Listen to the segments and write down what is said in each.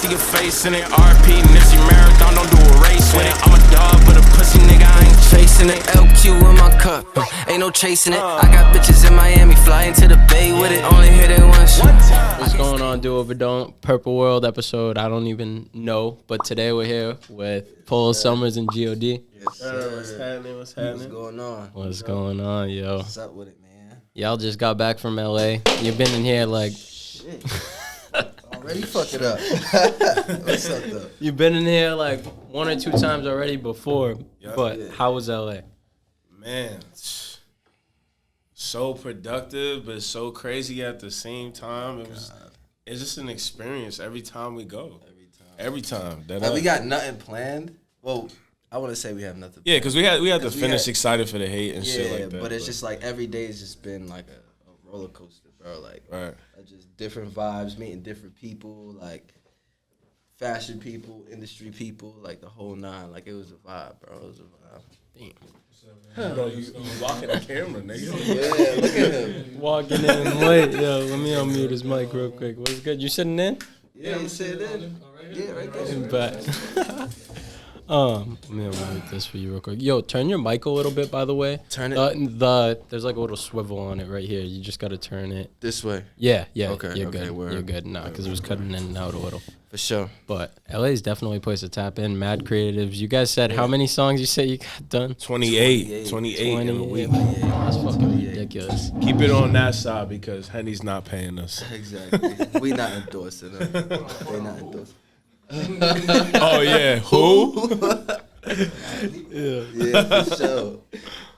to your face in it. RP, Nipsey Marathon, don't do a race with it. I'm a dog, but a pussy nigga, I ain't chasing it. LQ in my cup, ain't no chasing it. I got bitches in Miami, flying to the Bay with it. Only hit it once. What's going on, Do Over Don't? Purple World episode, I don't even know. But today we're here with Polo Summers and GioDee. Yes, sir. What's happening? What's happening? What's going on? What's going on, yo? What's up with it, man? Y'all just got back from LA. You've been in here like... Shit. Already fuck it up. What's up, though? You've been in here like one or two times already before. Yep. But Yeah. how was LA? Man, so productive, but so crazy at the same time. It's just an experience every time we go. Every time. Like, we got nothing planned. Well, I want to say we have nothing. Yeah, because we had to we finish had- excited for the hate and shit like that. but it's just like every day has just been like a roller coaster, bro. Like, Right. just different vibes, meeting different people, like fashion people, industry people, like the whole nine. Like, it was a vibe, bro. It was a vibe. Bro, you blocking the camera, nigga. Yeah, look at him. Walking in late. Yo, let me unmute his mic real quick. What's good? You sitting in? Yeah, you said that. Yeah, right there. But let me unmute this for you real quick. Yo, turn your mic a little bit, by the way. Turn it There's like a little swivel on it right here. You just gotta turn it. this way. Yeah. Okay, You're okay, good. word. You're good. Nah, because it was cutting in and out a little. For sure. But LA is definitely a place to tap in. Mad creatives. You guys said how many songs you said you got done? 28 in a week. That's fucking ridiculous. Keep it on that side because Henny's not paying us. Exactly. We not endorsing them. They not endorsing. Oh, yeah. Who? Yeah, for sure.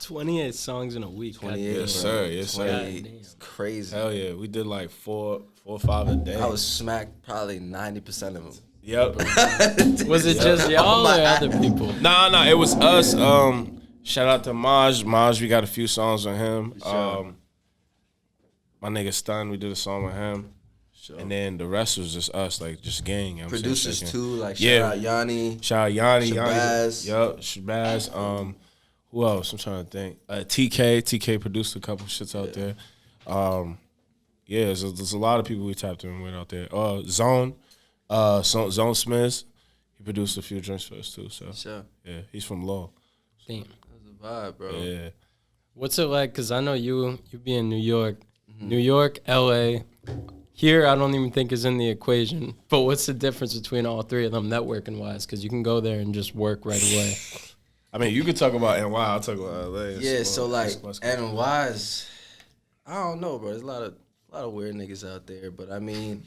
28 songs in a week. 28. Yes, bro. sir. Yes, sir. 28. It's crazy. Hell yeah. We did like four or five a day. I was smacked probably 90% of them. Yep. Was it just y'all or other people? Nah, it was us. Shout out to Maj. Maj, we got a few songs on him. Sure. My nigga Stun, we did a song with him. Sure. And then the rest was just us, like just gang. You know what I'm saying? Producers Shaking. too, like Yeah. shout out Yanni. Shout out Yanni. Shabazz. Yup, Shabazz. Who else? I'm trying to think. TK produced a couple shits out there. Yeah, there's a lot of people we tapped in with out there. Zone Smiths, he produced a few drinks for us too. So Sure. yeah, he's from Law. Damn. That was a vibe, bro. Yeah. What's it like? Because I know you be in New York. New York, LA. Here, I don't even think is in the equation. But what's the difference between all three of them networking wise? Because you can go there and just work right away. I mean, you could talk about NY. I'll talk about LA. Yeah, so like West Coast. NY is, I don't know, bro. There's a lot of weird niggas out there, but I mean,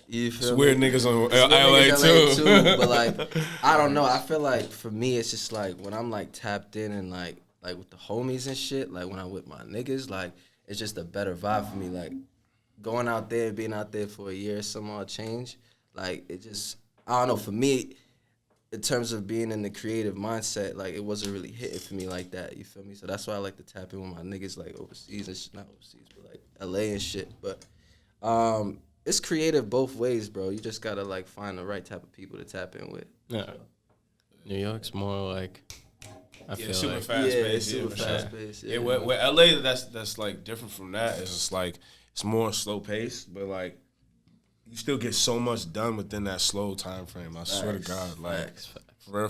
you feel It's me? weird niggas on It's weird LA niggas too. But like, I don't know. I feel like for me, it's just like when I'm like tapped in and like with the homies and shit. Like when I'm with my niggas, like it's just a better vibe for me. Like going out there, being out there for a year, some odd change. Like it just, I don't know. For me, in terms of being in the creative mindset, like it wasn't really hitting for me like that. You feel me? So that's why I like to tap in with my niggas like overseas and shit, not overseas, but like LA and shit. But it's creative both ways, bro. You just gotta like find the right type of people to tap in with. Yeah. New York's more like, I feel super like. fast Yeah, paced. it's super for sure. fast paced. Yeah, with LA, that's like different from that. It's just like it's more slow paced, but like you still get so much done within that slow time frame. I swear to God, like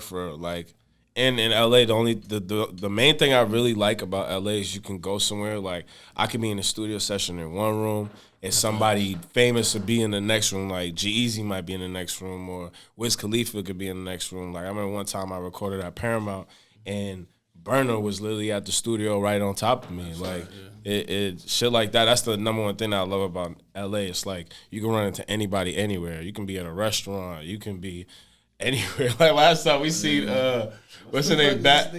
for real, like. And in LA, the main thing I really like about LA is you can go somewhere like I could be in a studio session in one room and somebody famous would be in the next room, like G-Eazy might be in the next room or Wiz Khalifa could be in the next room. Like I remember one time I recorded at Paramount and Burner was literally at the studio right on top of me. Like it shit like that. That's the number one thing that I love about LA. It's like you can run into anybody anywhere. You can be at a restaurant. You can be anywhere. Like last time we seen what's her name? Bad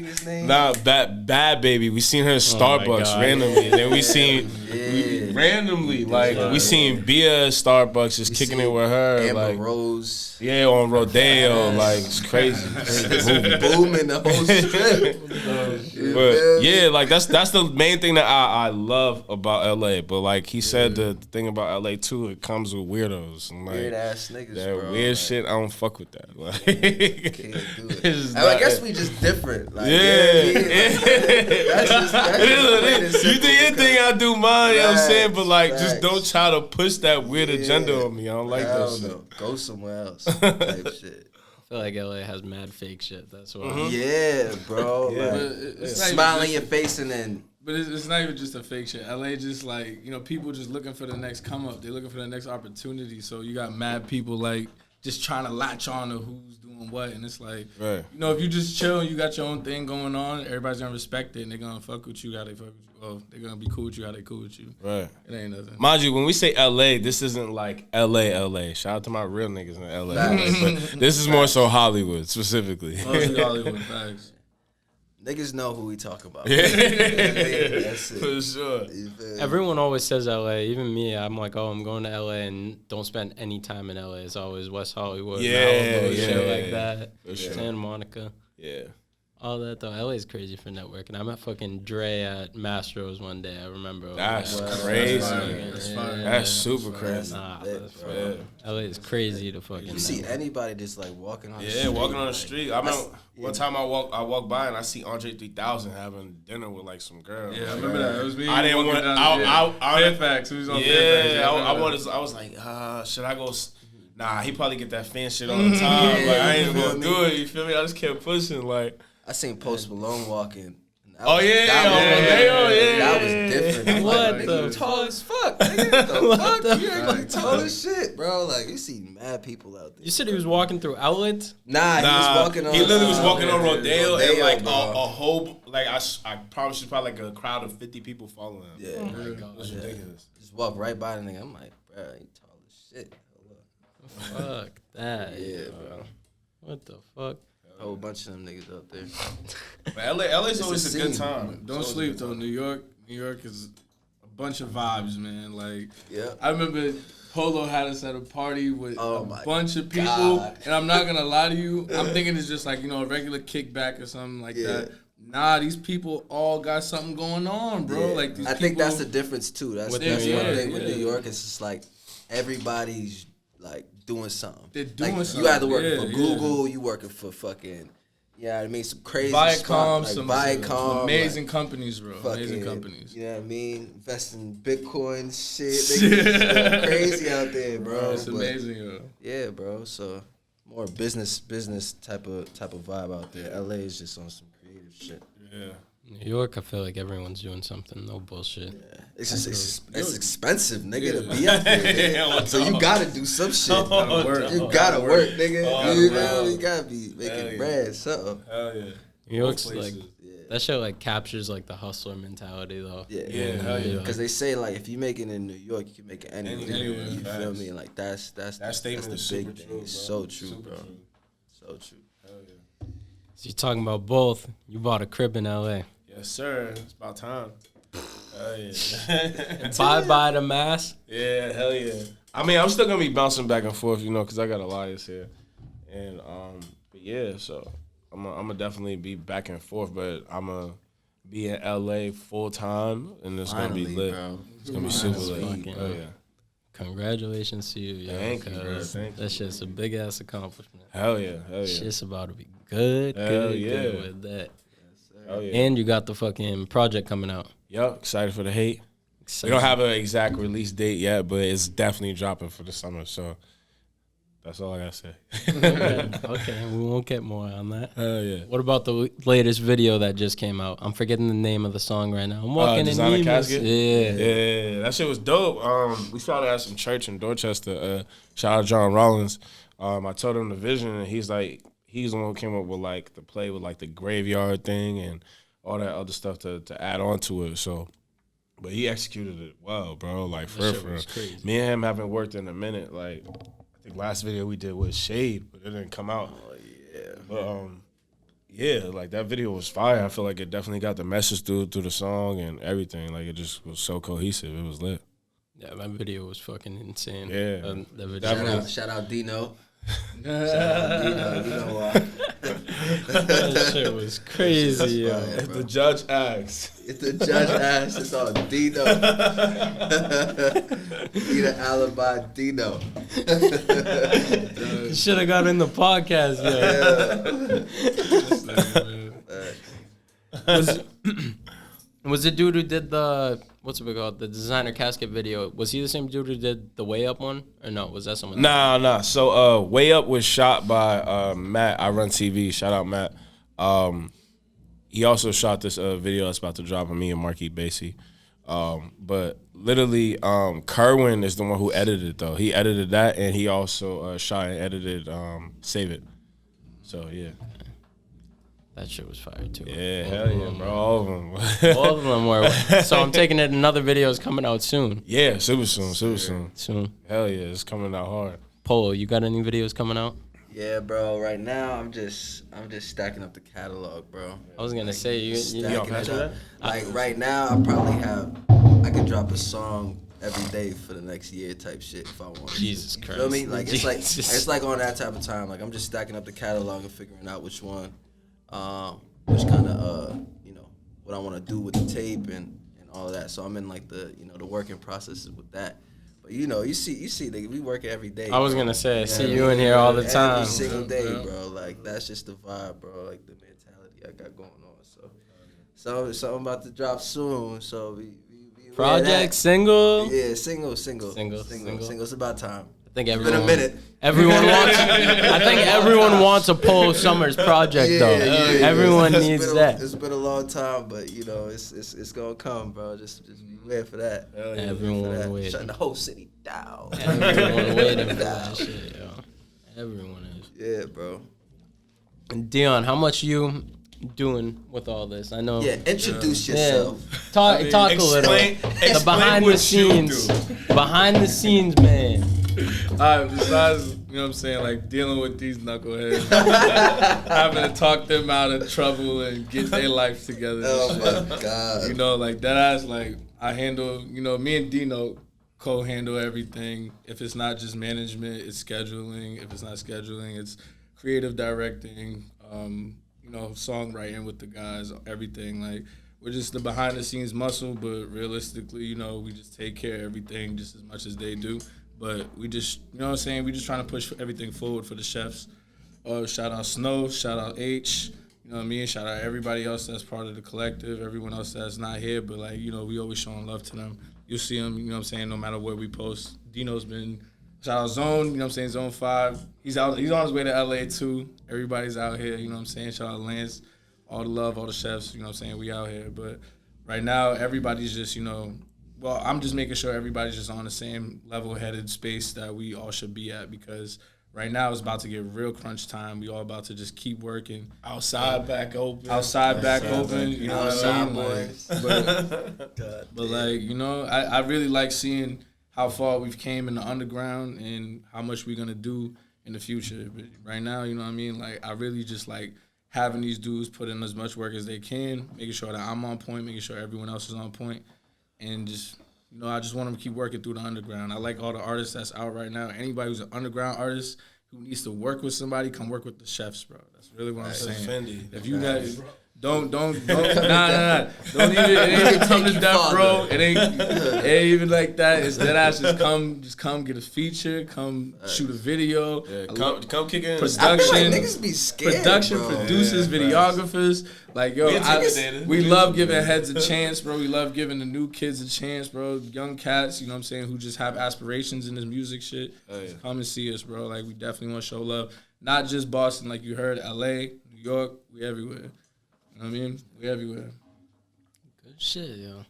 Baby. We seen her at Starbucks randomly. And then we seen randomly we seen Bia at Starbucks just kicking it with her. Amber like Rose. Yeah, on Rodeo. Like it's crazy. Booming the whole strip. But yeah, like that's the main thing that I love about LA. But like he said, the thing about LA too, it comes with weirdos and like Weird ass niggas, that bro. weird like, shit. I don't fuck with that. Like, Can't do it. it's I not- guess we just different. Like, Yeah. you know what I mean? Like, that's just It is what it it You do your thing, I do mine. You know what I'm saying? But like, just Facts. don't try to push that weird agenda on me. I don't like that shit. No. Go somewhere else. Type shit. I feel like LA has mad fake shit. That's why. Yeah, bro. Yeah. Like, But it's not smile even in your face and then. But it's not even just a fake shit. LA just like, people just looking for the next come up. They're looking for the next opportunity. So you got mad people like just trying to latch on to who's doing what. And it's like, Right. if you just chill and you got your own thing going on, everybody's going to respect it and they're going to fuck with you how they fuck with you. Oh, they're going to be cool with you how they cool with you. Right. It ain't nothing. Mind you, when we say LA, this isn't like LA. Shout out to my real niggas in LA. But this is more so Hollywood specifically. Mostly Hollywood facts. Niggas know who we talk about. Yeah. That's it. For sure. You feel me? Everyone always says LA. Even me, I'm like, oh, I'm going to LA and don't spend any time in LA. It's always West Hollywood, Malibu, shit like that. For sure. Santa Monica. Yeah. All that though. LA is crazy for networking. I met fucking Dre at Mastro's one day. I remember. That's Wow. crazy. That's fire. That's super crazy. Nah, lit, that's bro. fine. LA is crazy to fucking. You see network. anybody just like walking on the street. Yeah, walking on the like, street. I remember one time I walk by and I see Andre 3000 having dinner with like some girl. Yeah, I remember that. It was me. I didn't walking want. down I Fairfax. Who's on Fairfax? Yeah, I remember that. was like, should I go? Nah, he probably get that fan shit all the time. Like I ain't you gonna feel do me? it. You feel me? I just kept pushing. Like, I seen Post Malone walking. oh yeah, That was different. I'm What like, the nigga, you tall as fuck. Nigga, what the fuck? You ain't like tall as shit, bro. Like you see mad people out there. You said he was walking through outlets. Nah, he was walking on. He literally was walking on Rodeo and like bro. a whole like I promise you probably like a crowd of 50 people following him. Yeah, Oh my god. It's ridiculous. just walk right by the nigga. I'm like, bro, he tall as shit. Hold up. Fuck that. Yeah, bro. bro. What the fuck? A whole bunch of them niggas out there. But LA's always It's a a good scene. time. Don't It's always sleep a good though. time. New York is a bunch of vibes, man. Like, Yeah. I remember Polo had us at a party with Oh a my bunch of people, God. and I'm not gonna lie to you. I'm thinking it's just like a regular kickback or something like Yeah. that. Nah, these people all got something going on, bro. Yeah. Like these I people, think that's the difference too. That's With that's New one York, thing with yeah. New York. It's just like everybody's like doing something. They're doing like, something. You either working Yeah, for yeah. Google, you working for fucking, yeah, I mean some crazy Viacom, spot, like some Viacom, amazing like, companies, bro. Amazing fucking, companies. You know what I mean? Invest in Bitcoin shit. Niggas just going crazy out there, bro. It's But, amazing, yo. yeah, bro. So more business type of vibe out there. LA is just on some creative shit. Yeah. New York, I feel like everyone's doing something. No bullshit. Yeah. It's just it's expensive, nigga, to be out there. Nigga. So you gotta do some shit. You gotta work, nigga. You know, you gotta be making bread, something. Hell yeah. New York's places. like that shit like captures like the hustler mentality though. Yeah, Yeah, hell yeah. Because they say like if you make it in New York, you can make it anywhere. Anywhere, You feel facts. me? Like that's That statement the is big super thing. true, It's bro. so true, Super bro. true. So true. Hell yeah. So you're talking about both. You bought a crib in LA. Yes, sir. It's about time. Hell yeah. Bye to Mass. Yeah, hell yeah. I mean, I'm still gonna be bouncing back and forth, because I got Elias here, and but yeah, so I'm gonna definitely be back and forth, but I'm gonna be in LA full time, and it's gonna be Finally, lit. bro. It's gonna be super Finally. lit. Fucking Oh yeah. Congratulations to you, yo. Thank you, bro. 'cause Thank you. That shit's a big ass accomplishment. Hell yeah. Hell yeah. Shit's about to be good, Hell good yeah. with that. Hell yeah. And you got the fucking project coming out. Yup. Excited for the hate. We don't have an exact release date yet, but it's definitely dropping for the summer. So that's all I gotta say. Okay, we won't get more on that. Hell yeah. What about the latest video that just came out? I'm forgetting the name of the song right now. I'm walking in Designer Nemus. Casket? Yeah. Yeah, that shit was dope. We shot it at some church in Dorchester. Shout out John Rollins. I told him the vision, and he's the one who came up with like the play with like the graveyard thing and all that other stuff to add on to it. So, but he executed it well, bro. Like for shit real. was crazy. Me and him haven't worked in a minute. Like I think last video we did was Shade, but it didn't come out. Oh yeah. But yeah, like that video was fire. I feel like it definitely got the message through the song and everything. Like it just was so cohesive. It was lit. Yeah, that video was fucking insane. Yeah. That video. Shout out Dino. Shout out Dino. You know why? That shit was crazy, yo. fire. If the judge asks. If the judge asks, it's on Dino. Need an alibi, Dino. You should have got in the podcast, yo. Was the dude who did the what's it called, the designer casket video? Was he the same dude who did the Way Up one, or no? Was that someone else? Nah. So Way Up was shot by Matt. I Run TV. Shout out Matt. He also shot this video that's about to drop on me and Marquis Basie. But literally, Kerwin is the one who edited it though. He edited that, and he also shot and edited Save It. So yeah. That shit was fire too. Yeah, hell yeah, bro. All of them. All of them were. So I'm taking it another video is coming out soon. Yeah, super soon. Soon. Hell yeah, it's coming out hard. Polo, you got any videos coming out? Yeah, bro. Right now, I'm just stacking up the catalog, bro. I was gonna say you Stacking catch it up. that? Like right now, I could drop a song every day for the next year type shit if I want. Jesus You Christ. feel me? Like Jesus. it's like on that type of time. Like I'm just stacking up the catalog and figuring out which one, which kind of what I want to do with the tape and all of that. So I'm in like the the working processes with that. But you see, we work every day. I was bro. gonna say, I You see know you what I in mean? here all the time. Every single day, bro. Like that's just the vibe, bro. Like the mentality I got going on. So something about to drop soon. So we Project, single. yeah, single. Single. It's about time. I think It's been a minute. Everyone wants. I think everyone wants a Polo Summers project though. Everyone It's needs been that. It's been a long time, but it's gonna come, bro. Just beware for that. Everyone waiting. Shutting the whole city down. Everyone waiting for that shit, yo. Everyone is. Yeah, bro. And Dion, how much you doing with all this? I know. Yeah, introduce yourself. Talk a little. The behind the scenes. Behind the scenes, man. Besides, what I'm saying, like dealing with these knuckleheads, having to talk them out of trouble and get their life together. Oh my God. Like that ass, like I handle, me and Dino co-handle everything. If it's not just management, it's scheduling. If it's not scheduling, it's creative directing, songwriting with the guys, everything. Like we're just the behind the scenes muscle, but realistically, we just take care of everything just as much as they do. But we just, we just trying to push everything forward for the chefs. Shout out Snow, shout out H, shout out everybody else that's part of the collective, everyone else that's not here, but like, we always showing love to them. You'll see them, no matter where we post. Dino's been, shout out Zone, Zone 5. He's on his way to LA too. Everybody's out here, shout out Lance, all the love, all the chefs, we out here. But right now, everybody's just, well, I'm just making sure everybody's just on the same level-headed space that we all should be at, because right now it's about to get real crunch time. We all about to just keep working. Outside back open. You know what I mean? Boys. But I really like seeing how far we've came in the underground and how much we're going to do in the future. But right now, like I really just like having these dudes put in as much work as they can, making sure that I'm on point, making sure everyone else is on point. And just, I just want them to keep working through the underground. I like all the artists that's out right now. Anybody who's an underground artist who needs to work with somebody, come work with the chefs, bro. That's really what I'm saying. Fendi. If you got, don't, nah. Don't even, it ain't even come to death, bro. It ain't even like that. It's dead ass. Just come get a feature. Come shoot a video. Yeah, come kick in. Production. Niggas be scared, Production, bro. producers, videographers. Like, yo, intimidated. we love giving heads a chance, bro. We love giving the new kids a chance, bro. Young cats, who just have aspirations in this music shit. Oh, yeah. Come and see us, bro. Like, we definitely want to show love. Not just Boston, like you heard, LA, New York, we everywhere. You know what I mean? We everywhere. Good shit, yo.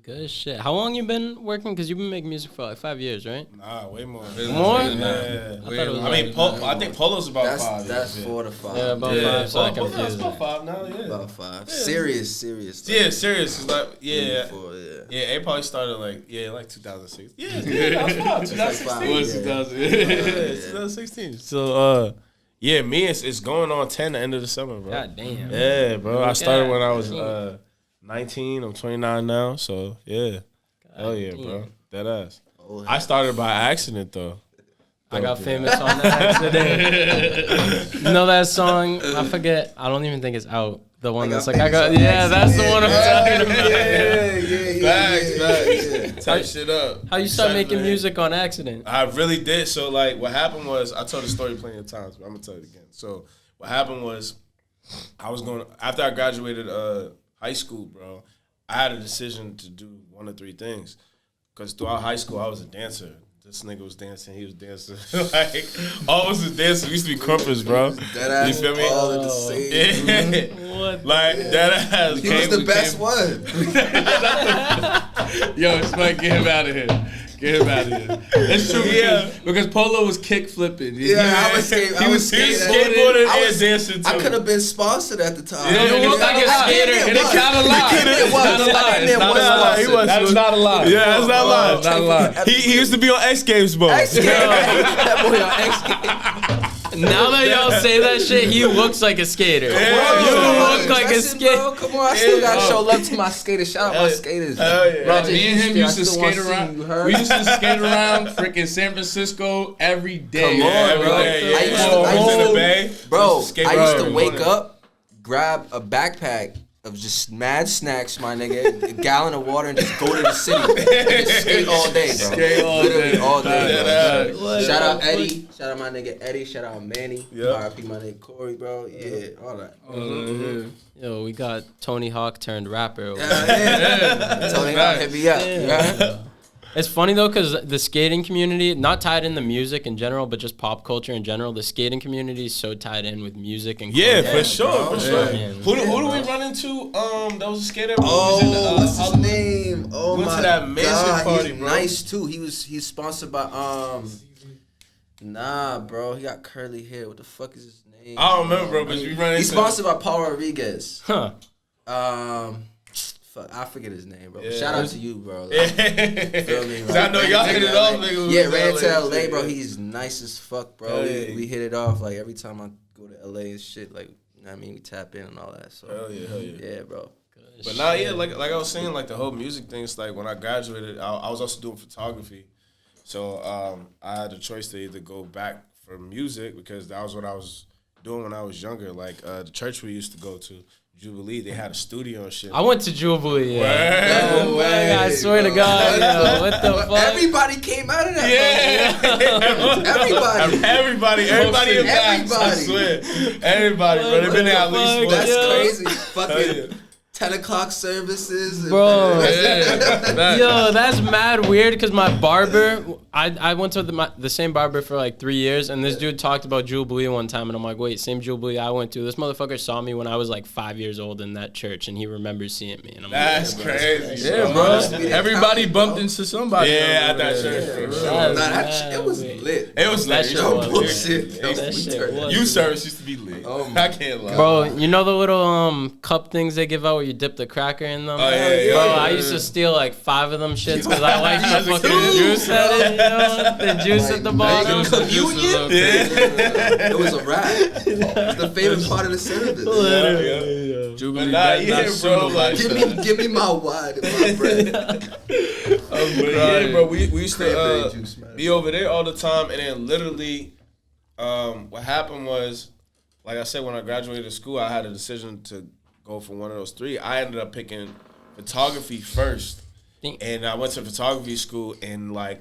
Good shit. How long you been working? Because you've been making music for like 5 years, right? Nah, way more. More? Yeah. I think Polo's about That's 5. that's 4 to 5. Yeah, about 5, so I Polo's confused about it. 5 now, yeah. About 5. Serious. Yeah, serious. It's like, yeah. 4, yeah. Yeah, it probably started like 2006. Yeah, that was 5. 2016. Yeah. What's 2000? Yeah, 2016. So, yeah, me, it's going on 10 the end of the summer, bro. God damn. Yeah, bro. I started when I was 19. I'm 29 now, so yeah. Hell yeah, bro. That ass. I started by accident, though. I got famous on that accident. You know that song? I forget. I don't even think it's out. The one that's like, that's the one I'm talking about. Facts. Type shit up. How you start making music on accident? I really did. So, like, what happened was, I told the story plenty of times, but I'm going to tell it again. So, what happened was, I was going, after I graduated high school, bro, I had a decision to do one of three things. Because throughout high school, I was a dancer. This nigga was dancing, he was dancing. Like, all was dancing. We used to be crumpers, bro. That you feel me? all at the same. Yeah. Like, that ass. He was the best one. Yo, Spike, get him out of here. Get him out of here. It's true, because Polo was kick flipping. I was skateboarding and dancing too. I could have been sponsored at the time. It looked like a skater, and it kind of lied. That is not a lie. Yeah, that's not a lie. That's not a lie. He used to be on X Games, bro. That boy on X Games. Now that y'all say that shit, he looks like a skater. Yeah, you look like a skater. Come on, I still gotta show love to my skaters. Shout out my skaters. Bro, me and him used to skate around. We used to skate around freaking San Francisco every day. Come on, bro. I used to in the Bay. Bro, I used to wake up, grab a backpack of just mad snacks, my nigga, a gallon of water, and just go to the city. And just skate all day, bro. Skate all Literally day. all day, bro. Shout out What? Eddie. Shout out my nigga Eddie. Shout out Manny. RIP my nigga Corey, bro. Yeah, all that. Yo, we got Tony Hawk turned rapper. Over. Tony Hawk hit me up. Yeah. It's funny though, because the skating community, not tied in the music in general, but just pop culture in general, the skating community is so tied in with music and Yeah, culture. for sure, for sure. Yeah. Who do we run into? That was a skater. Oh, what's his name? Oh went my to that mansion God, party, he's bro. nice too. He's sponsored by Nah, bro, he got curly hair. What the fuck is his name? I don't remember, bro, but we run into. He's sponsored by Paul Rodriguez. Huh. Fuck, I forget his name, bro. Yeah. Shout out to you, bro. Like, feel me? I know y'all hit it off, nigga. Yeah, ran to LA, bro. He's nice as fuck, bro. Yeah. We hit it off. Like every time I go to LA and shit, like you know what I mean, we tap in and all that. So Hell yeah. yeah, bro. But nah, yeah, like I was saying, like the whole music thing. It's like when I graduated, I was also doing photography, so I had a choice to either go back for music because that was what I was doing when I was younger. Like the church we used to go to, Jubilee, they had a studio and shit. I went to Jubilee. No way, I swear to bro. God, yo, what the fuck? Everybody came out of that. Yeah, everybody in Max, I Everybody. swear, everybody, bro. They've been there at least once. That's Yeah. crazy. Hell Fucking 10 o'clock services. And Bro. Yeah. Yo, that's mad weird because my barber, I went to the same barber for like 3 years, and this dude talked about Jubilee one time, and I'm like, wait, same Jubilee I went to? This motherfucker saw me when I was like 5 years old in that church, and he remembers seeing me. And I'm That's like, crazy. Yeah, bro. Everybody bumped into somebody. Yeah, at that over there. church. That's Nah, that mad shit, it was weird. lit. It was That lit. shit No was. bullshit. That shit was. Youth service used to be lit. Oh my I can't lie. Bro, you know the little cup things they give out where you dip the cracker in them? Oh, yeah, Bro, yeah, I yeah. used to steal like 5 of them shits because I like the fucking juice at it, you know? The juice at the bottom. Communion? Yeah. It was a wrap. It's the favorite part of the service. Jubilee, But nah, that- yeah, that's bro, pseudo like- lifestyle. Give me my wine and my bread. But yeah, bro, we used Cranberry to juice, man. be over there all the time, and then literally, what happened was, like I said, when I graduated school, I had a decision to go for one of those three. I ended up picking photography first, and I went to photography school, and like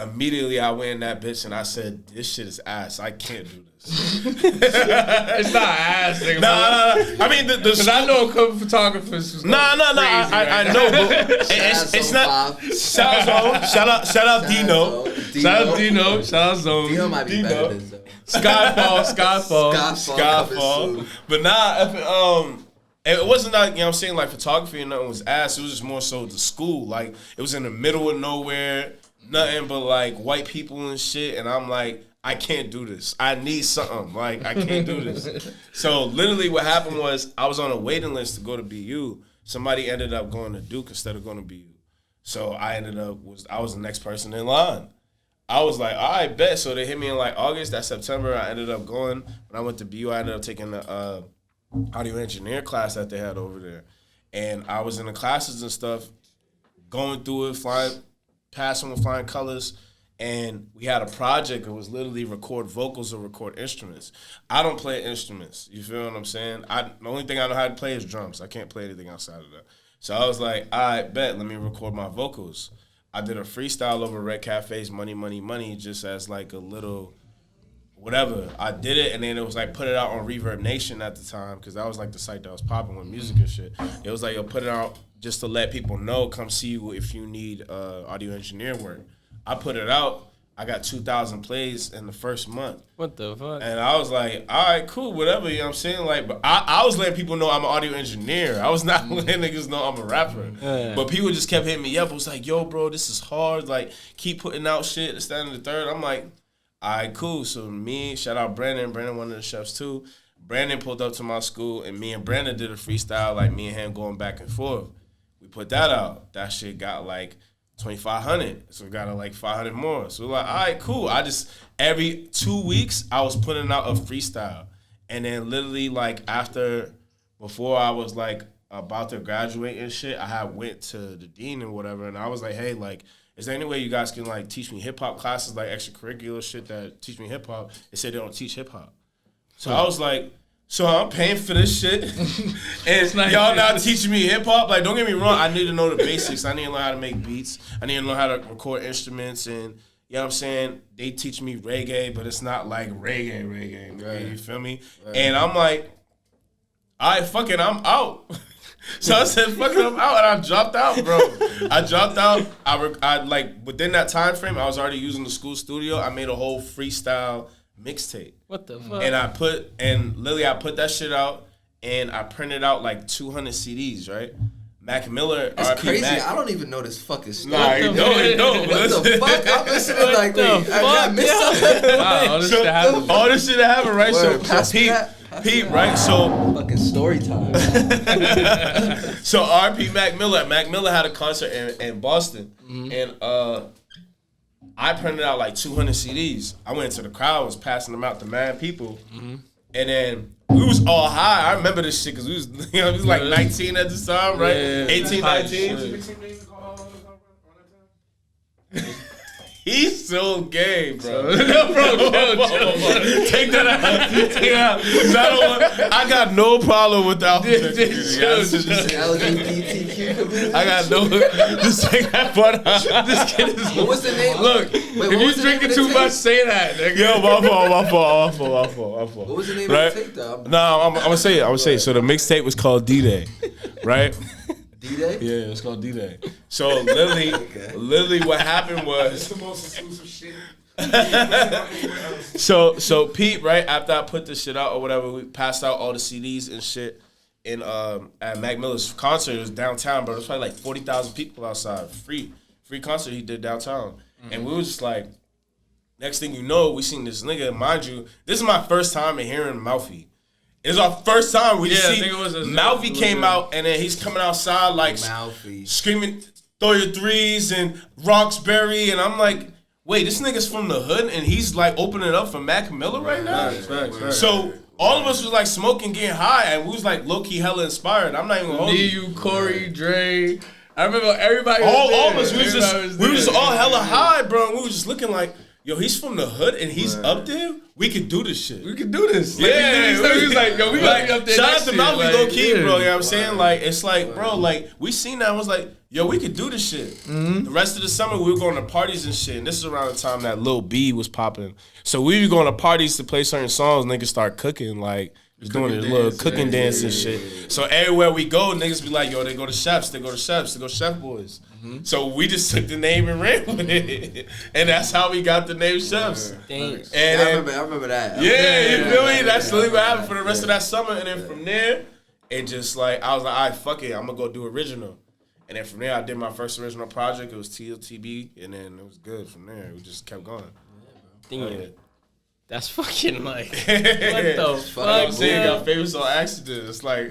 immediately I went in that bitch, and I said, "This shit is ass. I can't do this." It's not ass, nigga. Nah. I mean, the Because I know a couple photographers. who's Nah. crazy I right know, now. but it's not. Shout out Dino. Shout out Dino. Shout out Zone. Dino might be better than Zoe. Skyfall. Skyfall. But nah, it wasn't like, you know what I'm saying, like photography and nothing was ass. It was just more so the school. Like, it was in the middle of nowhere, nothing but like white people and shit. And I'm like, I can't do this. I need something. Like, I can't do this. So literally what happened was I was on a waiting list to go to BU. Somebody ended up going to Duke instead of going to BU. So I was the next person in line. I was like, all right, bet. So they hit me in like August. That September, I ended up going. When I went to BU, I ended up taking the audio engineer class that they had over there. And I was in the classes and stuff, going through it, passing with flying colors. And we had a project. It was literally record vocals or record instruments. I don't play instruments. You feel what I'm saying? The only thing I know how to play is drums. I can't play anything outside of that. So I was like, all right, bet. Let me record my vocals. I did a freestyle over Red Cafe's Money, Money, Money just as like a little whatever. I did it, and then it was like put it out on Reverb Nation at the time because that was like the site that was popping with music and shit. It was like, yo, put it out just to let people know, come see you if you need audio engineer work. I put it out. I got 2,000 plays in the first month. What the fuck? And I was like, all right, cool, whatever, you know what I'm saying? Like, but I was letting people know I'm an audio engineer. I was not letting niggas know I'm a rapper. Yeah. But people just kept hitting me up. It was like, yo, bro, this is hard. Like, keep putting out shit, this, that, and the third. I'm like, all right, cool. So me, shout out Brandon. Brandon, one of the chefs too. Brandon pulled up to my school, and me and Brandon did a freestyle, like me and him going back and forth. We put that out. That shit got like 2,500. So we got like 500 more. So we're like, all right, cool. I just, every 2 weeks, I was putting out a freestyle. And then literally like before I was like about to graduate and shit, I had went to the dean and whatever. And I was like, hey, like, is there any way you guys can like teach me hip hop classes, like extracurricular shit that teach me hip hop? They said they don't teach hip hop. So I was like, so I'm paying for this shit, and y'all not teaching me hip hop. Like, don't get me wrong, I need to know the basics. I need to learn how to make beats. I need to learn how to record instruments, and you know what I'm saying. They teach me reggae, but it's not like reggae. Right. You feel me? Right. And I'm like, all right, fuck it, I'm out. So I said, fuck it, I'm out, and I dropped out, bro. I dropped out. I like within that time frame, I was already using the school studio. I made a whole freestyle mixtape. What the fuck? And I put that shit out, and I printed out like 200 CDs, right? Mac Miller, It's RP crazy. Mac. I don't even know this fucking story. Nah, you don't. What the fuck? I'm listening like, wait, I missed something. Wow, all this shit happened. All this shit that happened, right? Word, So pass me Pete, that. right? So Fucking story time. so RP Mac Miller. Mac Miller had a concert in Boston, and I printed out like 200 CDs. I went to the crowd, was passing them out to mad people, and then we was all high. I remember this shit because we was, we was like 19 at the time, right? Yeah, 18, 19. He's so gay, bro. Bro, chill. Take that out. Take it out. I got no problem with the alphabet. LGBTQ community. I got no. Just take that part out. This kid is. What was the name? Look, Wait, if what you was the name drinking of the too tape? much, say that, nigga. Yo, my fault. What was the name Right? of the tape, though? No, I'm gonna say it. So the mixtape was called D-Day, right? D-Day? Yeah, it's called D-Day. So literally what happened was the most exclusive shit. so Pete, right after I put this shit out or whatever, we passed out all the CDs and shit in at Mac Miller's concert. It was downtown, bro. It was probably like 40,000 people outside. Free concert he did downtown. And we was just like, next thing you know, we seen this nigga. Mind you, this is my first time in hearing Mouthy. It's our first time we see Mouthy came out, and then he's coming outside like Mouthy. screaming, throw your threes and Roxbury, and I'm like, wait, this nigga's from the hood, and he's like opening it up for Mac Miller right now? Facts. So all of us was like smoking, getting high, and we was like low-key hella inspired. I'm not even gonna hold Me, you. you, Corey, Dre. I remember everybody All was of us, we was just all hella high, bro, and we was just looking like, yo, he's from the hood, and he's up there? We could do this shit. We could do this. Like, Yeah, we was like, yo, we gotta be up there. Shout out next to year. Mouthy, Like, low key, yeah. bro. You know what I'm saying? Like, it's like, bro, like, we seen that and was like, yo, we could do this shit. The rest of the summer, we were going to parties and shit. And this is around the time that Lil B was popping. So we were going to parties to play certain songs. Niggas start cooking, like, just doing a little cooking dance and shit. So everywhere we go, niggas be like, yo, they go to chefs, they go Chef Boys. So we just took the name and ran with it. And that's how we got the name Chefs. Thanks. And I remember that. yeah, you feel me? That's literally what happened for the rest of that summer. And then from there, it just like, I was like, all right, fuck it. I'm going to go do original. And then from there, I did my first original project. It was TLTB. And then it was good from there. We just kept going. Damn. That's fucking like, what the fuck? I'm saying, yo? got famous on accident. It's like,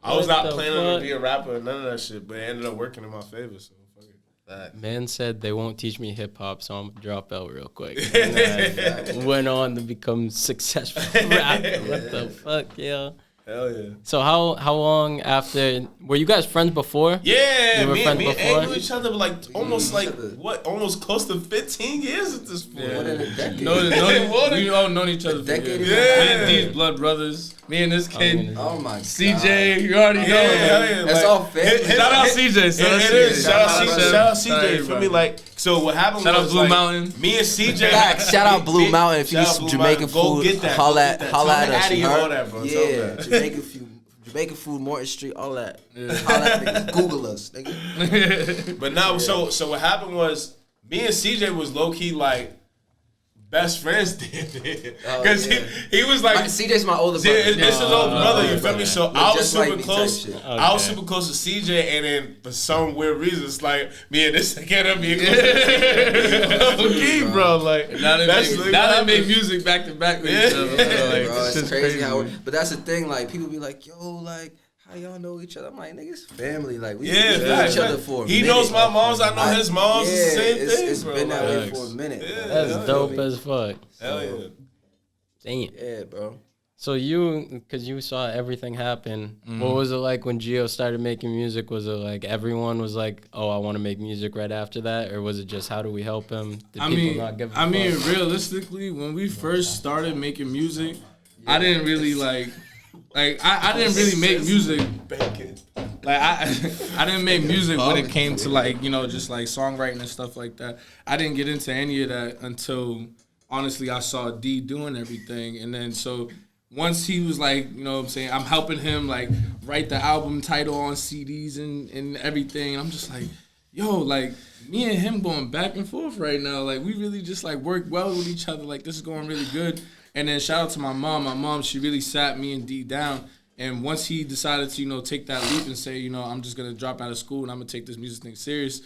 I was What not the planning fuck? to be a rapper or none of that shit, but it ended up working in my favor. So fuck it. Man said they won't teach me hip hop, so I'm gonna drop out real quick. And then went on to become successful rapper. What the fuck, yo? Hell yeah. So how long after were you guys friends before? Yeah, You were me friends and before? knew each other like almost knew each like other. what, almost close to 15 years at this point. More than a decade. We all known each other for decade years. and a half. Me and these blood brothers. Me and this kid. Oh my god. CJ, you already know. hell man. yeah. That's all family. Shout out CJ. Shout out It is. CJ. Shout out Shout CJ. out Shout out CJ. Feel me? Like, so what happened Shout out was Blue like, Mountain. me and CJ. Facts. Shout out Blue Mountain. If you Shout need out some Blue Jamaican Mountain. Go food, get that. holla Go at get that. Tell us. Addy You and all heard? that, bro. Tell Yeah, that. Jamaican Jamaican food, Morton Street, all that. Holla at niggas, Google us, nigga. But now, so what happened was, me and CJ was low key like best friends because he was like CJ's my older brother. It's his older brother. You feel me? So I was super like close. Okay. I was super close to CJ, and then for some weird reason, it's like me and this can't be close. Bro, like now they make music back to back with each other. Like, bro, it's just crazy how. But that's the thing. Like people be like, yo, like. How y'all know each other? I'm like, nigga, it's family. Like, we know each other for a minute. He knows my moms. I know his moms. It's the same thing, it's bro. been that way for a minute. Yeah, That's dope as fuck. Hell yeah. Damn. Yeah, bro. So you, because you saw everything happen, what was it like when Gio started making music? Was it like everyone was like, oh, I want to make music right after that? Or was it just, how do we help him? Did people not give a fuck? Realistically, when we first started making music, I didn't really I didn't really make music. Like I didn't make music when it came to like, you know, just like songwriting and stuff like that. I didn't get into any of that until honestly I saw D doing everything. And then so once he was like, you know what I'm saying, I'm helping him like write the album title on CDs and everything. And I'm just like, yo, like me and him going back and forth right now. Like we really just like work well with each other. Like this is going really good. And then shout out to my mom. My mom, she really sat me and D down. And once he decided to, you know, take that leap and say, you know, I'm just going to drop out of school and I'm going to take this music thing serious,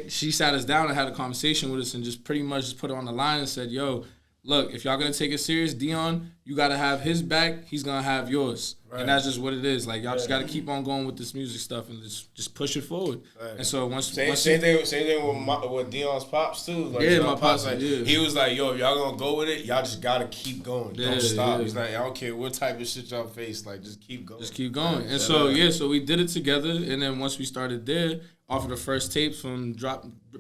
she sat us down and had a conversation with us and just pretty much just put it on the line and said, yo, look, if y'all going to take it serious, Dion, you got to have his back. He's going to have yours. Right. And that's just what it is. Like, y'all just got to keep on going with this music stuff and just push it forward. Right. And so same thing with Dion's pops, too. Like, yeah, my pops, like, he was like, yo, if y'all going to go with it, y'all just got to keep going. Don't stop. He's like, I don't care what type of shit y'all face. Like, just keep going. Just keep going. And so we did it together. And then once we started there, off of the first tapes from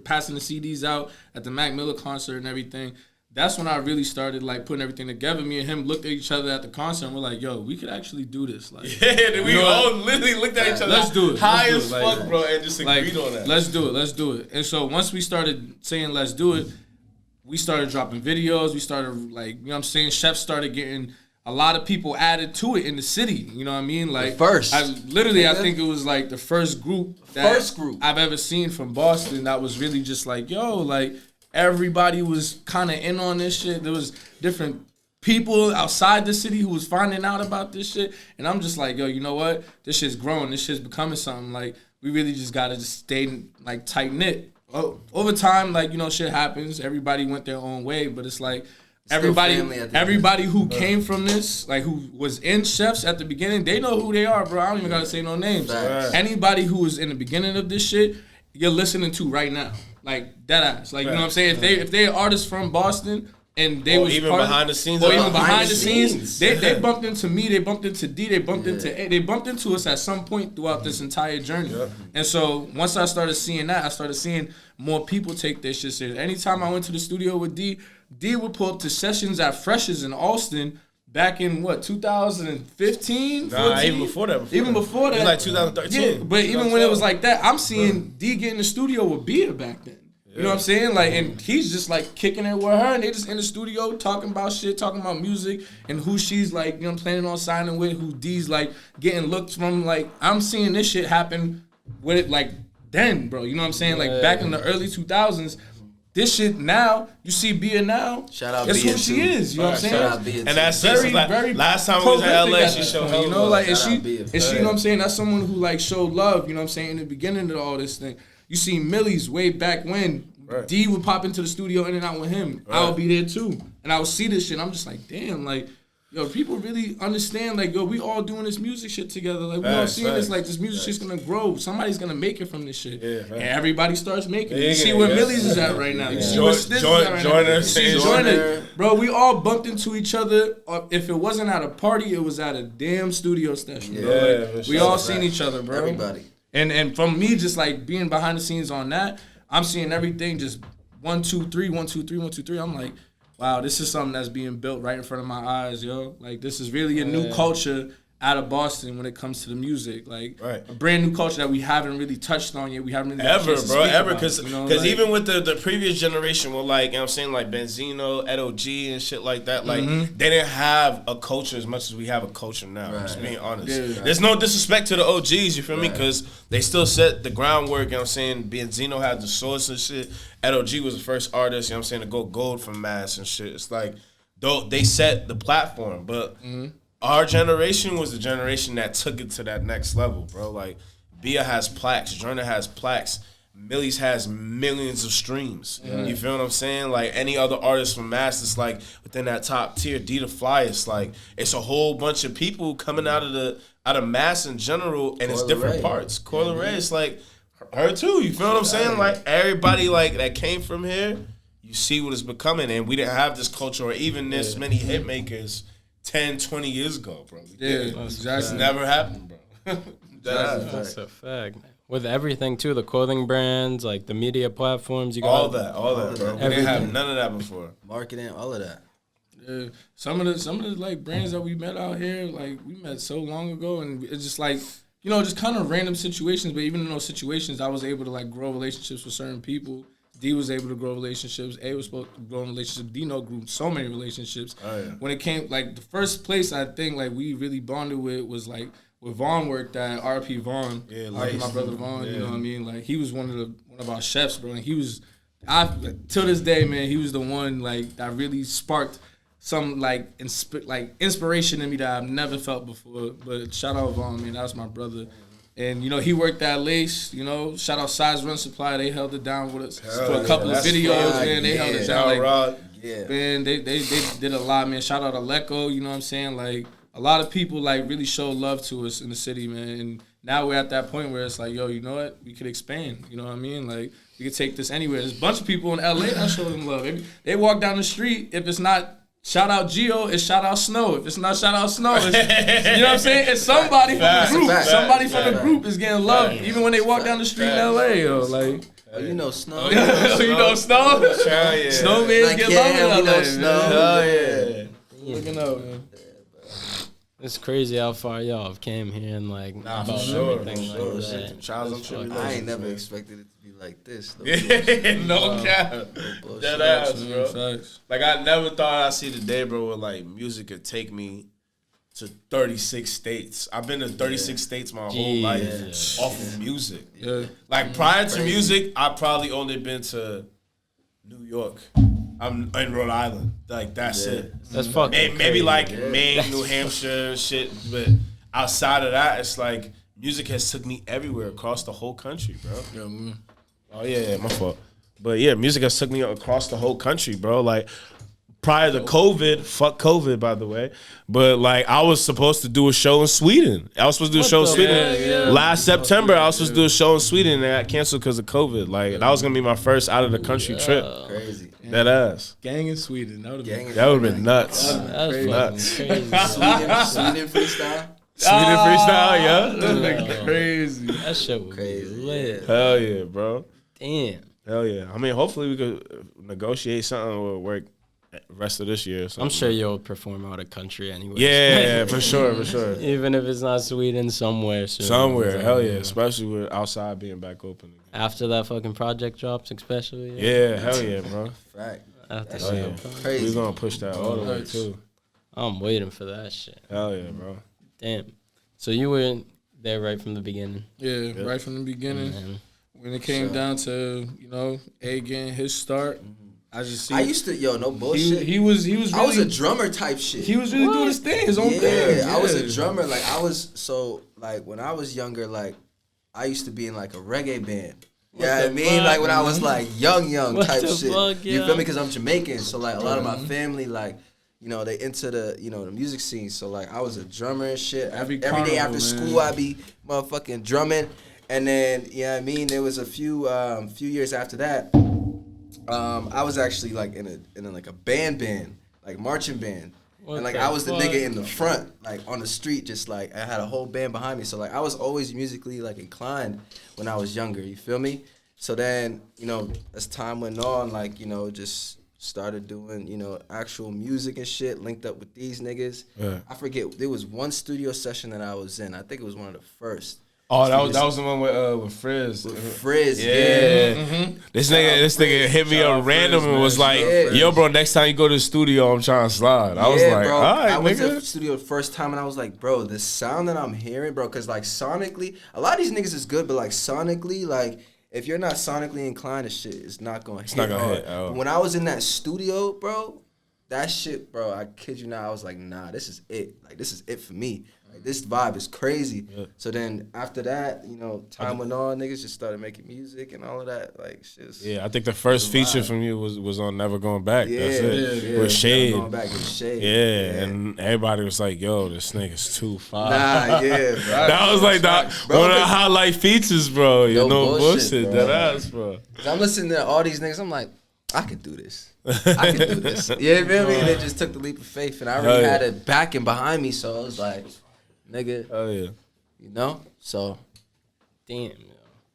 passing the CDs out at the Mac Miller concert and everything, that's when I really started like putting everything together. Me and him looked at each other at the concert and we're like, yo, we could actually do this. Like, we all literally looked at each other. Let's do it. High as fuck, bro, and just agreed on that. Let's do it. And so once we started saying let's do it, we started dropping videos. We started like, you know what I'm saying? Chefs started getting a lot of people added to it in the city. You know what I mean? Like the first. I think it was like the first group I've ever seen from Boston that was really just like, yo, like, everybody was kind of in on this shit. There was different people outside the city who was finding out about this shit. And I'm just like, yo, you know what? This shit's growing. This shit's becoming something. Like, we really just got to just stay, like, tight-knit. Over time, like, you know, shit happens. Everybody went their own way. But it's like, everybody who came from this, like, who was in Chefs at the beginning, they know who they are, bro. I don't even got to say no names. Right. Anybody who was in the beginning of this shit, you're listening to right now. Like, dead ass. Like, you know what I'm saying? If they artists from Boston and they was even part behind the scenes, or even behind the scenes, they bumped into me, they bumped into D, they bumped into A, they bumped into us at some point throughout this entire journey. Yeah. And so once I started seeing that, I started seeing more people take this shit serious. Anytime I went to the studio with D would pull up to sessions at Fresh's in Austin. Back in 2015? Nah, even before that. Even before that. It was like 2013. Yeah, but even when it was like that, I'm seeing D get in the studio with Bia back then. You know what I'm saying? Like, and he's just like kicking it with her, and they just in the studio talking about shit, talking about music, and who she's like, you know, planning on signing with, who D's like getting looks from. Like, I'm seeing this shit happen with it like then, bro. You know what I'm saying? Like back in the early 2000s. This shit now, you see Bia now. Shout out that's Bia who she too. is. You know what I'm saying? Shout out Bia and that's very last time we was in LA, she showed love. You know, like, and she, Bia. you know what I'm saying? That's someone who like showed love. You know what I'm saying? In the beginning of all this thing, you see Millie's way back when D would pop into the studio in and out with him. Right. I would be there too, and I would see this shit. And I'm just like, damn, like. Yo, people really understand, like, yo, we all doing this music shit together. Like, we all seeing this, like, this music shit's gonna grow. Somebody's gonna make it from this shit. Yeah, and everybody starts making it. You see where Millie's is at right now. You see where Stiz is at right now. Joiner. Bro, we all bumped into each other. If it wasn't at a party, it was at a damn studio session, bro. Like, we all seen each other, bro. Everybody. And from me just, like, being behind the scenes on that, I'm seeing everything just 1, 2, 3, 1, 2, 3, 1, 2, 3. I'm like, wow, this is something that's being built right in front of my eyes, yo. Like, this is really a new culture out of Boston when it comes to the music. Like Right. a brand new culture that we haven't really touched on yet. We haven't really had a Ever, chance to bro, speak ever. about, Because you know, like, even with the previous generation with, like, you know what I'm saying, like Benzino, Edo G and shit like that, like, they didn't have a culture as much as we have a culture now. I'm just being honest. Yeah. There's no disrespect to the OGs, you feel me? Because they still set the groundwork, you know what I'm saying? Benzino had the source and shit. Edo G was the first artist, you know what I'm saying, to go gold from Mass and shit. It's like, they set the platform, but our generation was the generation that took it to that next level, bro. Like, Bia has plaques, Joyner has plaques, Millie's has millions of streams. You feel what I'm saying? Like, any other artist from Mass is like within that top tier. D the Fly is like, it's a whole bunch of people coming out of Mass in general, and it's different parts. Coyle Ray is like her too. You feel what I'm saying? Like, everybody like that came from here. You see what it's becoming, and we didn't have this culture or even this many hit makers 10, 20 years ago, bro. exactly. It's never happened, bro. That's a fact. With everything too, the clothing brands, like the media platforms, you got all that, bro. We didn't have none of that before. Marketing, all of that. Yeah. Some of the like brands that we met out here, like we met so long ago, and it's just like, you know, just kind of random situations. But even in those situations, I was able to like grow relationships with certain people. D was able to grow relationships. A was supposed to grow relationships. Dino grew so many relationships. Oh, yeah. When it came, like the first place I think like we really bonded with was like with Vaughn worked at RP Vaughn. Yeah, RP my brother Vaughn. You know what I mean? Like he was one of our chefs, bro. And he was, till this day, man, he was the one like that really sparked some like inspiration in me that I've never felt before. But shout out Vaughn, man. That was my brother. And, you know, he worked at Lace, you know. Shout out Size Run Supply. They held it down with us for a couple of videos, man. They held it down. Like, man, they did a lot, man. Shout out Aleko, you know what I'm saying? Like, a lot of people, like, really showed love to us in the city, man. And now we're at that point where it's like, yo, you know what? We could expand, you know what I mean? Like, we could take this anywhere. There's a bunch of people in L.A. that show them love. They walk down the street, if it's not shout out Gio, it's shout out Snow. If it's not shout out Snow, it's, you know what I'm saying? It's somebody from the group. Somebody from the group is getting love, even when they walk down the street in LA, yo. Like, oh, you know Snow. You know Snow? Yeah. Snow man Like, get yeah, love in we know LA. Snow. Oh, yeah. Looking up, man. It's crazy how far y'all have came here and like about everything like that. Trials and tribulations. I ain't never expected it to be like this. Though. No cap. Dead ass, bro. Like, I never thought I'd see the day, bro, where like music could take me to 36 states. I've been to 36 states my whole life off of music. Yeah. Like, prior to music, I probably only been to New York. I'm in Rhode Island. Like, that's it. That's fucking Maybe crazy. like Maine, New Hampshire, shit. But outside of that, it's like music has took me everywhere across the whole country, bro. Yeah, man. Oh, yeah, my fault. But yeah, music has took me across the whole country, bro. Like, prior to COVID, fuck COVID, by the way. But like, I was supposed to do a show in Sweden. I was supposed to do a show in Sweden. Last September, I was supposed to do a show in Sweden, and I got canceled because of COVID. Like, that was gonna be my first out of the country trip. Crazy. That ass. Gang in Sweden. That would have been That would have been nuts. That's fucking Nuts. crazy. Sweden freestyle. Sweden freestyle, yeah. like crazy. That shit would be Crazy. lit. Hell yeah, bro. Damn. Hell yeah. I mean, hopefully we could negotiate something that will work rest of this year. Or something. I'm sure you'll perform out of country anyway. Yeah, for sure. Even if it's not Sweden, somewhere. Soon. Somewhere, hell yeah. Especially with outside being back open again. After that fucking project drops, especially. Yeah, hell yeah, bro. Fact. After That that. shit crazy. We're gonna push that all the way too. I'm waiting for that shit. Hell yeah, bro. Damn. So you were there right from the beginning. Yeah, right from the beginning. Man. When it came down to, you know, A getting his start, I just see. I used to, no bullshit. He was really, I was a drummer type shit. He was really doing his thing, his own thing. Yeah, I was a drummer. Like, I was, so, like, when I was younger, like, I used to be in, like, a reggae band. Yeah, I mean, like, when I was, like, young What type the shit. fuck, You yeah? feel me? Because I'm Jamaican. So, like, a lot of my family, like, you know, they into the, you know, the music scene. So, like, I was a drummer and shit. Every day carnival, after man. school, I'd be motherfucking drumming. And then, I mean, there was a few years after that, I was actually, like, in a band, like, marching band. What And, like, the I was the fuck? nigga in the front, like, on the street, just, like, I had a whole band behind me. So, like, I was always musically, like, inclined when I was younger, you feel me? So then, you know, as time went on, like, you know, just started doing, you know, actual music and shit, linked up with these niggas. Yeah. I forget, there was one studio session that I was in. I think it was one of the first. Oh, that was the one with Frizz. With Frizz, Yeah. Mm-hmm. This nigga hit me up random and was like, "Yo, bro, next time you go to the studio, I'm trying to slide." I was like, bro, "All right, I went to nigga." the studio the first time and I was like, bro, the sound that I'm hearing, bro, because like sonically, a lot of these niggas is good, but like sonically, like if you're not sonically inclined, the shit is not going to hit. It's not gonna hard. hit, oh. But when I was in that studio, bro, that shit, bro, I kid you not, I was like, nah, this is it. Like, this is it for me. Like, this vibe is crazy. Yeah. So then after that, you know, time went on, niggas just started making music and all of that. Like, shit's... Yeah, I think the first feature from you was on Never Going Back. Yeah, that's it. Yeah, with Shade. Never Going Back with Shade. Yeah, and everybody was like, yo, this nigga's too fire. Nah, yeah, bro. That was like one of the highlight features, bro. You know, bullshit. Bro. That ass, bro. I'm listening to all these niggas, I'm like, I could do this. I could do this. Yeah, you feel me? And it just took the leap of faith, and I already had it backing behind me, so I was like, nigga. Oh yeah. You know? So. Damn.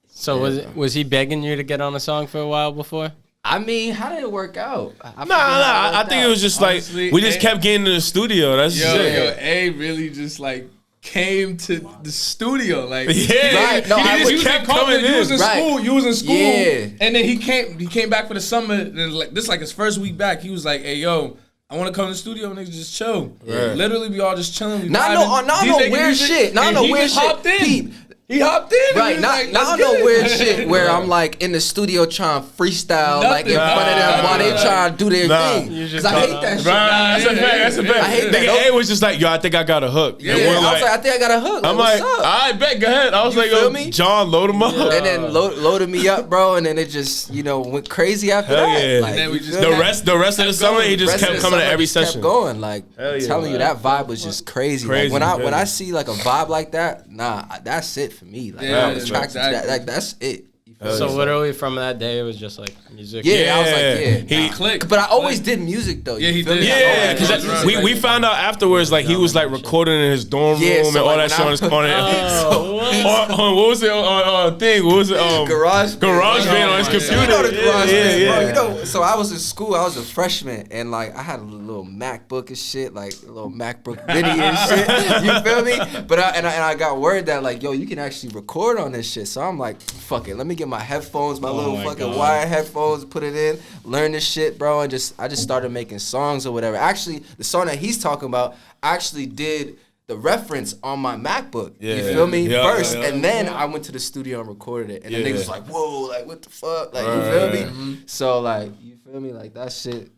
So was he begging you to get on a song for a while before? I mean, how did it work out? I think it was just honestly, like we just kept getting in the studio. That's just it. A really just like came to the studio, like right. No, he just kept coming. You was in school. You was in school, and then he came back for the summer. And like this, like his first week back, he was like, "Hey, yo, I want to come to the studio and niggas just chill." Right. Literally, we all just chilling. Not no weird shit. Not no weird shit. Peep. He hopped in. Right, not no weird shit where I'm like in the studio trying to freestyle like in front of them while they trying to do their thing. Because I hate that shit. That's a fact. I hate that. Nigga A was just like, yo, I think I got a hook. Yeah, I was like, I think I got a hook. I'm like, all right, bet, go ahead. I was like, yo, John, load him up. And then loaded me up, bro, and then it just, you know, went crazy after that. Yeah. Like, and then we just the rest of the summer, he just kept coming to every session. Kept going, like, telling you that vibe was just crazy. Like, when I see like a vibe like that, nah, that's it for me. Like, attracted to that. Like, that's it. So literally from that day, it was just like music. Yeah, I was like, he clicked. But I always did music though. Yeah, he did. Yeah, because we found out afterwards, like he was like recording in his dorm room and all that shit on his corner. What was it thing? What was it? Garage band on his computer. You know the garage band, bro. You know, so I was in school. I was a freshman, and like I had a little MacBook and shit, like a little MacBook Mini and shit. You feel me? But I got word that like, yo, you can actually record on this shit. So I'm like, fuck it, let me get my headphones, my little fucking wire headphones, put it in, learn this shit, bro, and I just started making songs or whatever. Actually, the song that he's talking about, I actually did the reference on my MacBook. You feel me? First, and then I went to the studio and recorded it, and the niggas was like, whoa, like what the fuck, like you feel me? Mm-hmm. So like, you feel me? Like that shit.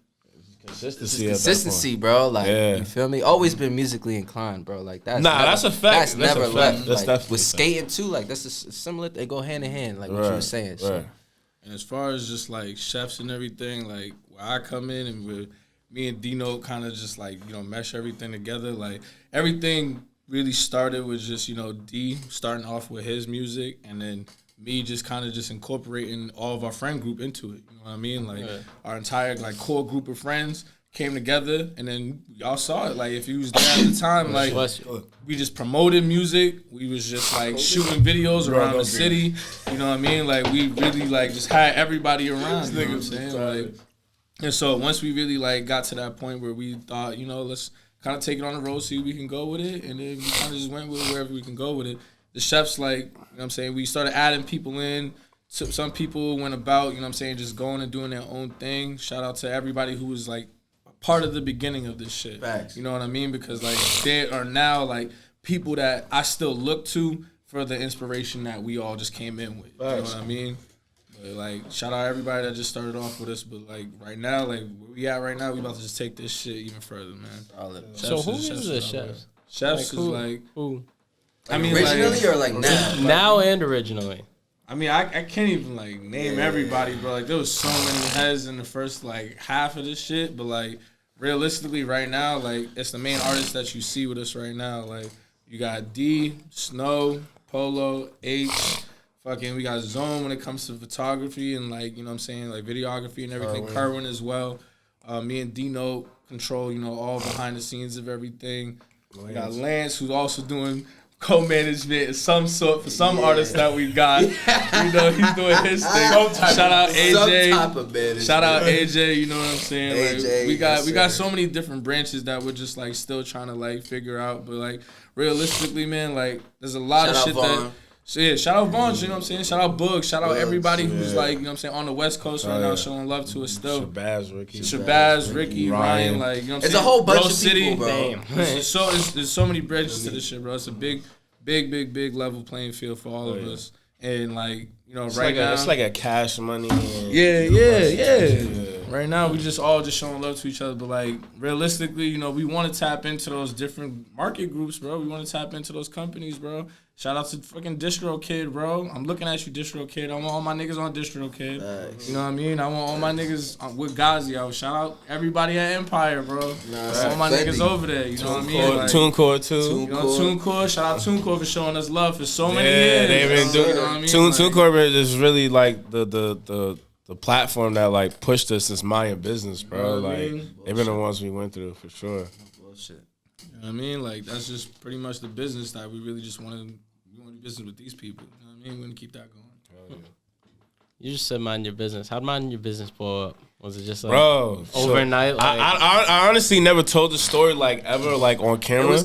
Consistency, bro. Like, you feel me? Always been musically inclined, bro. Like that's that's a fact. That's never left. That's like, with skating too, like that's similar. They go hand in hand, like what you were saying. So. And as far as just like chefs and everything, like where I come in and with me and Dino kind of just like, you know, mesh everything together. Like everything really started with just, you know, D starting off with his music and then me just kind of just incorporating all of our friend group into it. You know what I mean? Like our entire like core group of friends came together, and then y'all saw it. Like if you was there at the time, like we just promoted music. We was just like shooting videos around the city. You know what I mean? Like we really like just had everybody around. You know what I'm saying? Like, and so once we really like got to that point where we thought, you know, let's kind of take it on the road, see if we can go with it, and then we kind of just went with it wherever we can go with it. The chefs, like, you know what I'm saying, we started adding people in. Some people went about, you know what I'm saying, just going and doing their own thing. Shout out to everybody who was, like, part of the beginning of this shit. Facts. You know what I mean? Because, like, there are now, like, people that I still look to for the inspiration that we all just came in with. Facts. You know what I mean? But, like, shout out everybody that just started off with us. But, like, right now, like, where we at right now, we about to just take this shit even further, man. So who is the chefs? Chefs is, like... Who? I mean, originally like, or like now? Now and originally. I mean, I can't even like name everybody, bro. Like there was so many heads in the first like half of this shit, but like realistically, right now, like it's the main artists that you see with us right now. Like you got D, Snow, Polo, H, fucking we got Zone when it comes to photography and like you know what I'm saying, like videography and everything. Kerwin as well. Me and Dino control, you know, all behind the scenes of everything. We got Lance who's also doing co-management of some sort for some artists that we got. You know, he's doing his thing. Shout out AJ. Some type of management. Shout out AJ. You know what I'm saying? AJ, Like, we got so many different branches that we're just like still trying to like figure out. But like realistically, man, like there's a lot of shit that. So yeah, shout out Vaughn, you know what I'm saying? Shout out Boog, shout out everybody who's like, you know what I'm saying, on the West Coast right now showing love to us still. Shabazz, Ricky, Ryan, like, you know what I'm saying? It's a whole bunch Bro of City, people, bro. There's so many branches to this shit, bro. It's a big level playing field for all of us. And like, you know, now it's like a cash money. Yeah. Right now we just all just showing love to each other, but like realistically, you know, we want to tap into those different market groups, bro. We want to tap into those companies, bro. Shout out to fucking Distro Kid, bro. I'm looking at you, Distro Kid. I want all my niggas on Distro Kid. You know what I mean? I want all my niggas with Ghazi. I would shout out everybody at Empire, bro. All my niggas over there. You know what I mean? Like, TuneCore too. You know, TuneCore. Shout out TuneCore for showing us love for so many years. They've been doing. You know what I mean? TuneCore is really like the platform that like pushed us since Mayan business, bro. Like they've been the ones we went through for sure. Bullshit. You know what I mean? Like that's just pretty much the business that we really just want to do business with these people. You know what I mean? We're gonna keep that going. You just said mind your business. How'd mind your business blow up? Was it just like So overnight? Like, I honestly never told the story like ever like on camera.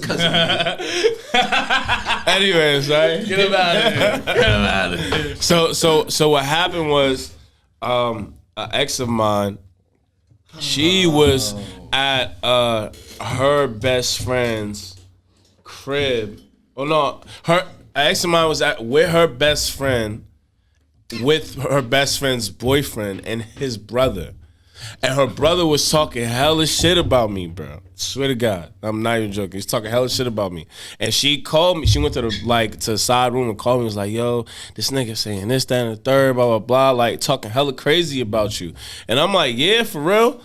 Anyways, right? Get him out of here. So what happened was an ex of mine, she was at her best friend's crib. Oh no, an ex of mine was with her best friend, with her best friend's boyfriend and his brother. And her brother was talking hella shit about me, bro. Swear to God, I'm not even joking. He's talking hella shit about me. And she called me. She went to the side room and called me. Was like, "Yo, this nigga saying this, that, and the third, blah blah blah, like talking hella crazy about you." And I'm like, "Yeah, for real."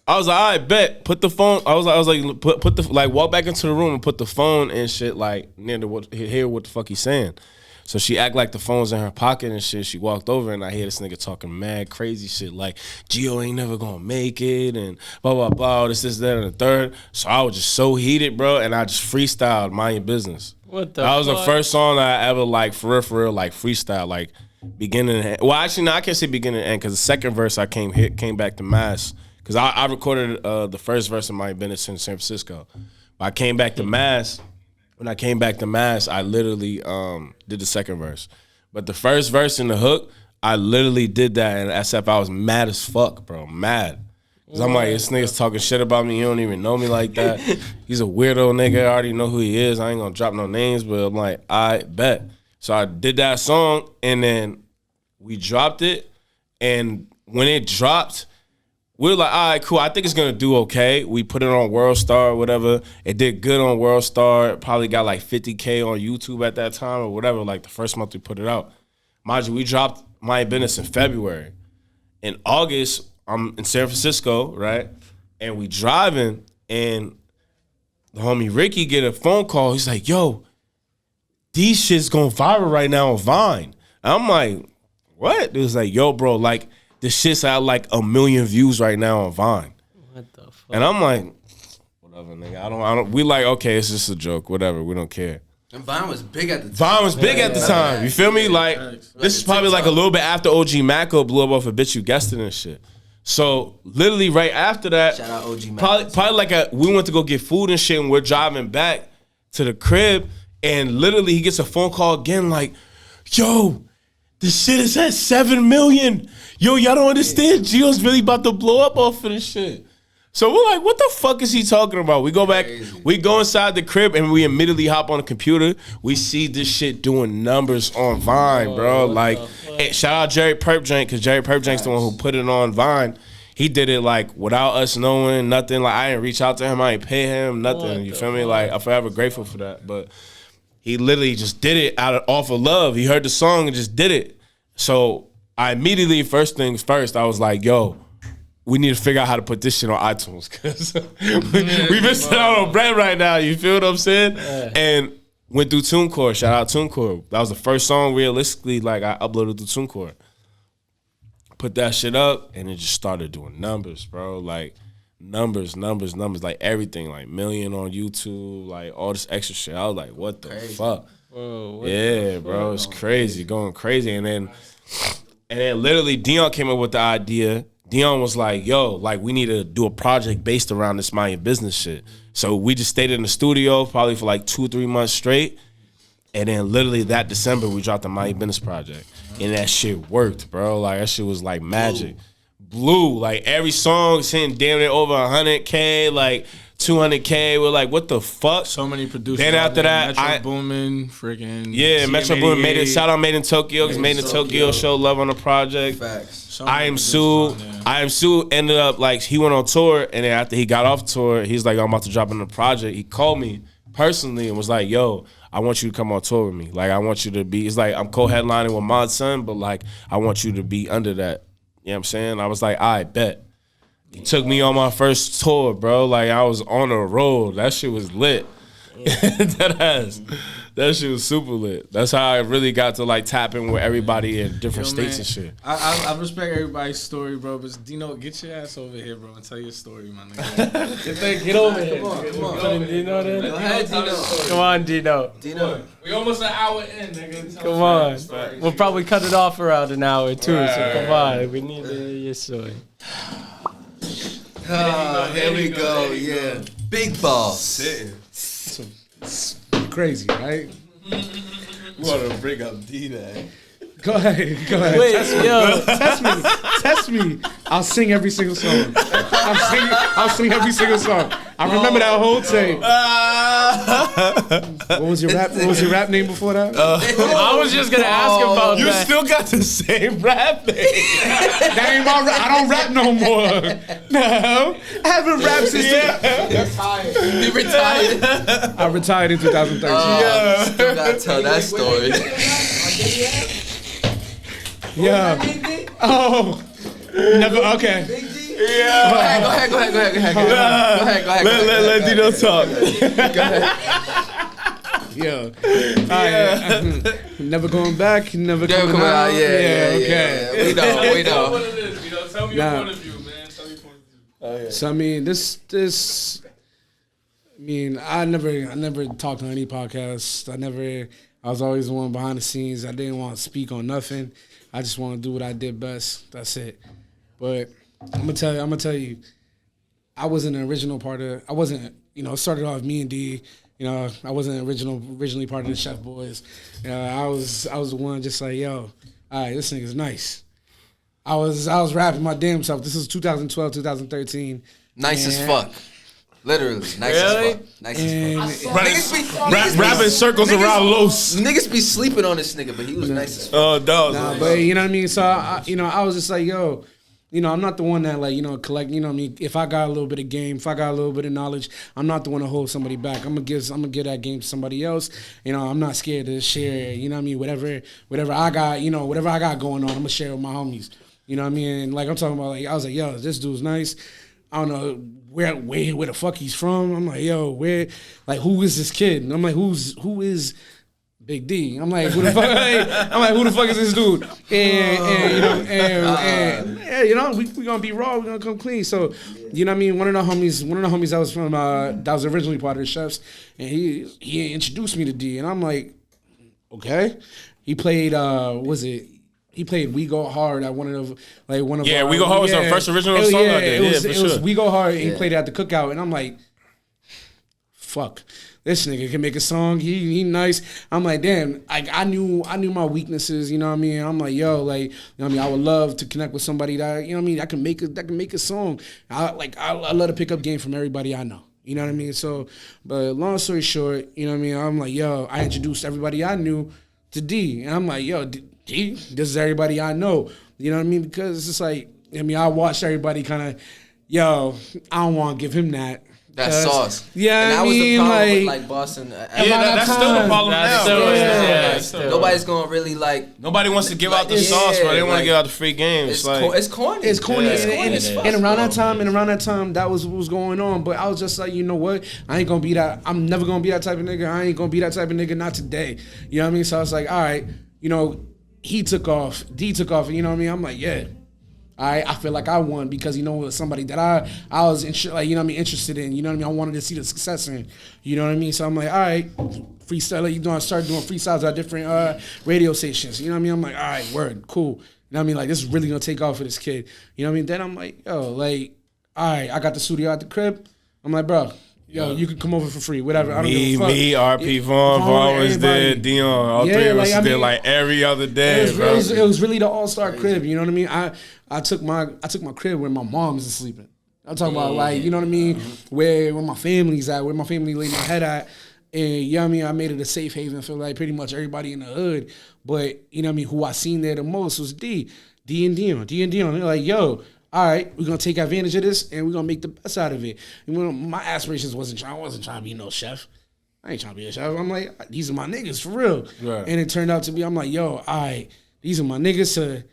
I was like, "All right, bet." Put the phone. I was like, put the like walk back into the room and put the phone and shit like near the hear what the fuck he's saying. So she act like the phone's in her pocket and shit. She walked over and I hear this nigga talking mad crazy shit like Gio ain't never gonna make it and blah blah blah. This that and the third. So I was just so heated, bro, and I just freestyled Mind Your Business. What the? That was fuck? the first song that I ever like for real like freestyle like beginning and end. Well, actually no, I can't say beginning and end because the second verse I came back to Mass because I recorded the first verse of Mind Your Business in San Francisco. But I came back to Mass. When I came back to Mass, I literally did the second verse. But the first verse in the hook, I literally did that, and SF, I was mad as fuck, bro. Mad. Because I'm like, this nigga's talking shit about me. He don't even know me like that. He's a weirdo nigga. I already know who he is. I ain't going to drop no names, but I'm like, I bet. So I did that song, and then we dropped it. And when it dropped, we were like, all right, cool. I think it's going to do okay. We put it on World Star or whatever. It did good on World Star. It probably got like 50K on YouTube at that time or whatever, like the first month we put it out. Mind you, we dropped My Business in February. In August, I'm in San Francisco, right? And we driving, and the homie Ricky get a phone call. He's like, yo, these shit's going viral right now on Vine. And I'm like, what? It was like, yo, bro, like, the shit's at like 1 million views right now on Vine. What the fuck? And I'm like, whatever, nigga. I don't. We like, okay, it's just a joke. Whatever. We don't care. And Vine was big at the time. Vine was big at the time. You feel me? Like, this is probably like a little bit after OG Macko blew up off a Bitch You Guessed It and shit. So literally right after that, Shout out OG Macko. probably like we went to go get food and shit, and we're driving back to the crib, and literally he gets a phone call again, like, yo, this shit is at 7 million. Yo, y'all don't understand. Gio's really about to blow up off of this shit. So we're like, what the fuck is he talking about? We go back, we go inside the crib, and we immediately hop on the computer. We see this shit doing numbers on Vine, bro. Like, and shout out Jerry Perpjank, because Jerry Perpjank's the one who put it on Vine. He did it, like, without us knowing, nothing. Like, I didn't reach out to him. I didn't pay him, nothing. You feel me? Like, I'm forever grateful for that. But he literally just did it off of love. He heard the song and just did it. So I immediately, first things first, I was like, yo, we need to figure out how to put this shit on iTunes because we missing out on bread right now. You feel what I'm saying? Yeah. And went through TuneCore. Shout out TuneCore. That was the first song realistically like I uploaded to TuneCore. Put that shit up and it just started doing numbers, bro. Like numbers, like everything, like million on YouTube, like all this extra shit. I was like, what the fuck? Whoa, Yeah, bro, it's crazy, going crazy. And then literally Dion came up with the idea. Dion was like, yo, like we need to do a project based around this mind your business shit. So we just stayed in the studio probably for like 2-3 months straight. And then literally that December we dropped the mind your business project. And that shit worked, bro. Like that shit was like magic. Blew. Like every song hitting damn near over 100K, like 200K. We're like, what the fuck? So many producers. Then after that, Metro Boomin, freaking Metro Boomin made it. Shout out Made in Tokyo, because Made in Tokyo showed love on the project. Facts. I Am Sue ended up like he went on tour, and then after he got off tour, he's like, I'm about to drop in the project. He called me personally and was like, yo, I want you to come on tour with me. Like I want you to be. It's like I'm co-headlining with Mod Son, but like I want you to be under that. You know what I'm saying? I was like, I bet. He took me on my first tour, bro. Like I was on the road. That shit was lit. That shit was super lit. That's how I really got to like tap in with everybody in different states and shit. I respect everybody's story, bro. But Dino, get your ass over here, bro, and tell your story, my nigga. Get over here. Come on. Dino, then. Go ahead, Dino. Come on, Dino. We almost an hour in, nigga. Come on. We'll probably cut it off around an hour too. So come on, we need to hear your story. Here we go. Yeah, big boss. It's crazy, right? You want to bring up D-Day. Go ahead. Wait, yo. Test me. I'll sing every single song. I'll sing every single song. I remember that whole tape. What was your rap name before that? I was just gonna ask about You that. still got the same rap name. That ain't my rap. I don't rap no more. No, I haven't rapped since. He retired. I retired in 2013. Still gotta tell that story. Yeah. Oh, never. Okay. Go ahead. Let Dino talk. Yeah. Never going back. Never coming out. Yeah. Okay. We know. What it is, you know? Tell me your point of view, man. Tell me your point of view. So I mean, this. I mean, I never talked on any podcast. I was always the one behind the scenes. I didn't want to speak on nothing. I just want to do what I did best. That's it. But I'm gonna tell you, I wasn't an original part of. I wasn't. It started off me and D. I wasn't originally part of the Chef Boys. I was the one just like, yo, all right, this nigga's nice. I was rapping my damn self. This is 2012, 2013. Nice as fuck. Literally, nice as fuck. Nice as fuck. Rapping circles around Los. Niggas be sleeping on this nigga, but he was nice as fuck. Oh, dog. Nah, but you know what I mean? So, I was just like, yo, I'm not the one that, like, collect, what I mean? If I got a little bit of game, if I got a little bit of knowledge, I'm not the one to hold somebody back. I'm gonna give that game to somebody else. I'm not scared to share, what I mean? Whatever I got, whatever I got going on, I'm gonna share with my homies. You know what I mean? And like I'm talking about, like, I was like, yo, this dude's nice. I don't know where the fuck he's from. I'm like, yo, who is this kid? And I'm like, who is Big D? I'm like, who the fuck? Who the fuck is this dude? And we gonna be raw. We gonna come clean. So, you know what I mean? One of the homies that was from that was originally part of the Chefs, and he introduced me to D, and I'm like, okay. He played He played "We Go Hard" at one of "We Go Hard" was our first original song I did. It was "We Go Hard." And he played it at the cookout, and I'm like, "Fuck, this nigga can make a song. He nice." I'm like, "Damn!" I knew my weaknesses. You know what I mean? I'm like, "Yo, like, I would love to connect with somebody that I can make a song. I love to pick up game from everybody I know." You know what I mean? So, but long story short, I'm like, "Yo," I introduced everybody I knew to D, and I'm like, "Yo, D, this is everybody I know." You know what I mean? Because it's just like, I watched everybody kind of, yo, I don't want to give him that. That sauce. Yeah, and that was the problem with like Boston. That's still the problem now. Nobody's gonna really like. Nobody wants to give out the sauce, bro. They want to give out the free games. It's corny. It's corny. Yeah. And around that time, that was what was going on. But I was just like, you know what? I ain't gonna be that. I'm never gonna be that type of nigga. I ain't gonna be that type of nigga. Not today. You know what I mean? So I was like, all right, he took off. D took off. You know what I mean? I'm like, yeah. I feel like I won because, it was somebody that I was interested in, I wanted to see the success in, you know what I mean? So I'm like, all right, freestyle, I started doing freestyles at different radio stations, you know what I mean? I'm like, all right, word, cool. You know what I mean? Like, this is really gonna take off for this kid. You know what I mean? Then I'm like, yo, like, all right, I got the studio at the crib. I'm like, bro, you could come over for free, whatever. I don't give a fuck. Me, RP Vaughn was there, Dion, all three of us there like every other day, it was really the all-star crib, you know what I mean? I took my crib where my mom's is sleeping. I'm talking about, like, you know what I mean? Where my family's at, where my family laid my head at. And, you know what I mean? I made it a safe haven for, like, pretty much everybody in the hood. But, you know what I mean? Who I seen there the most was D and Dion. They're like, yo, all right, we're going to take advantage of this, and we're going to make the best out of it. And my aspirations I wasn't trying to be no chef. I ain't trying to be a chef. I'm like, these are my niggas, for real. Right. And it turned out to be, I'm like, yo, all right, these are my niggas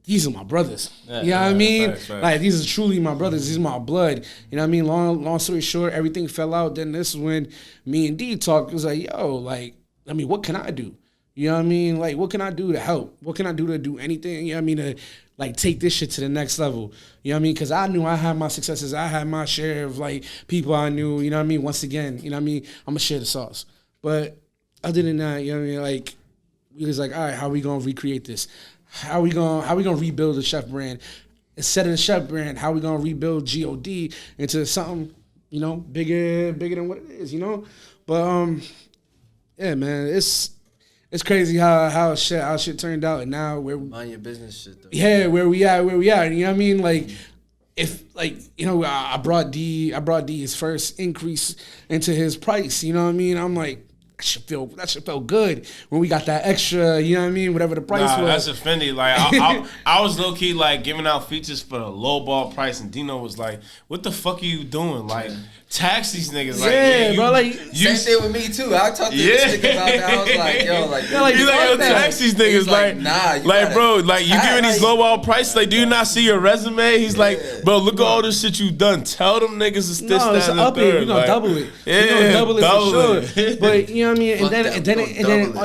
these are my brothers. You know what I mean? Facts. Like, these are truly my brothers. These are my blood. You know what I mean? Long story short, everything fell out. Then this is when me and D talked. It was like, yo, like, I mean, what can I do? You know what I mean? Like, what can I do to help? What can I do to do anything? You know what I mean? To, like, take this shit to the next level. You know what I mean? Because I knew I had my successes. I had my share of, like, people I knew. You know what I mean? Once again, you know what I mean? I'm going to share the sauce. But other than that, you know what I mean? Like, we was like, all right, how are we going to recreate this? How we gonna rebuild the chef brand? Instead of the chef brand, how we gonna rebuild GioDee into something, bigger than what it is, But yeah, man, it's crazy how shit turned out, and now we're mind your business shit though. Yeah, where we at, you know what I mean? Like, if I brought D his first increase into his price, you know what I mean? I'm like, that shit felt good when we got that extra, you know what I mean? Whatever the price was. That's offended. Like, I was low key like giving out features for the low ball price, and Dino was like, "What the fuck are you doing? Like, tax these niggas." Like, bro. Like, same thing with me too. I talked to this nigga about that. I was like, yo, tax these niggas. He's like, nah, bro, like, you giving these low ball prices? Like, do you not see your resume? He's like, bro, look at all this shit you done. Tell them niggas it's this, that, and the third. We're gonna double it. Yeah, we're gonna double it for sure. But you know what I mean? And then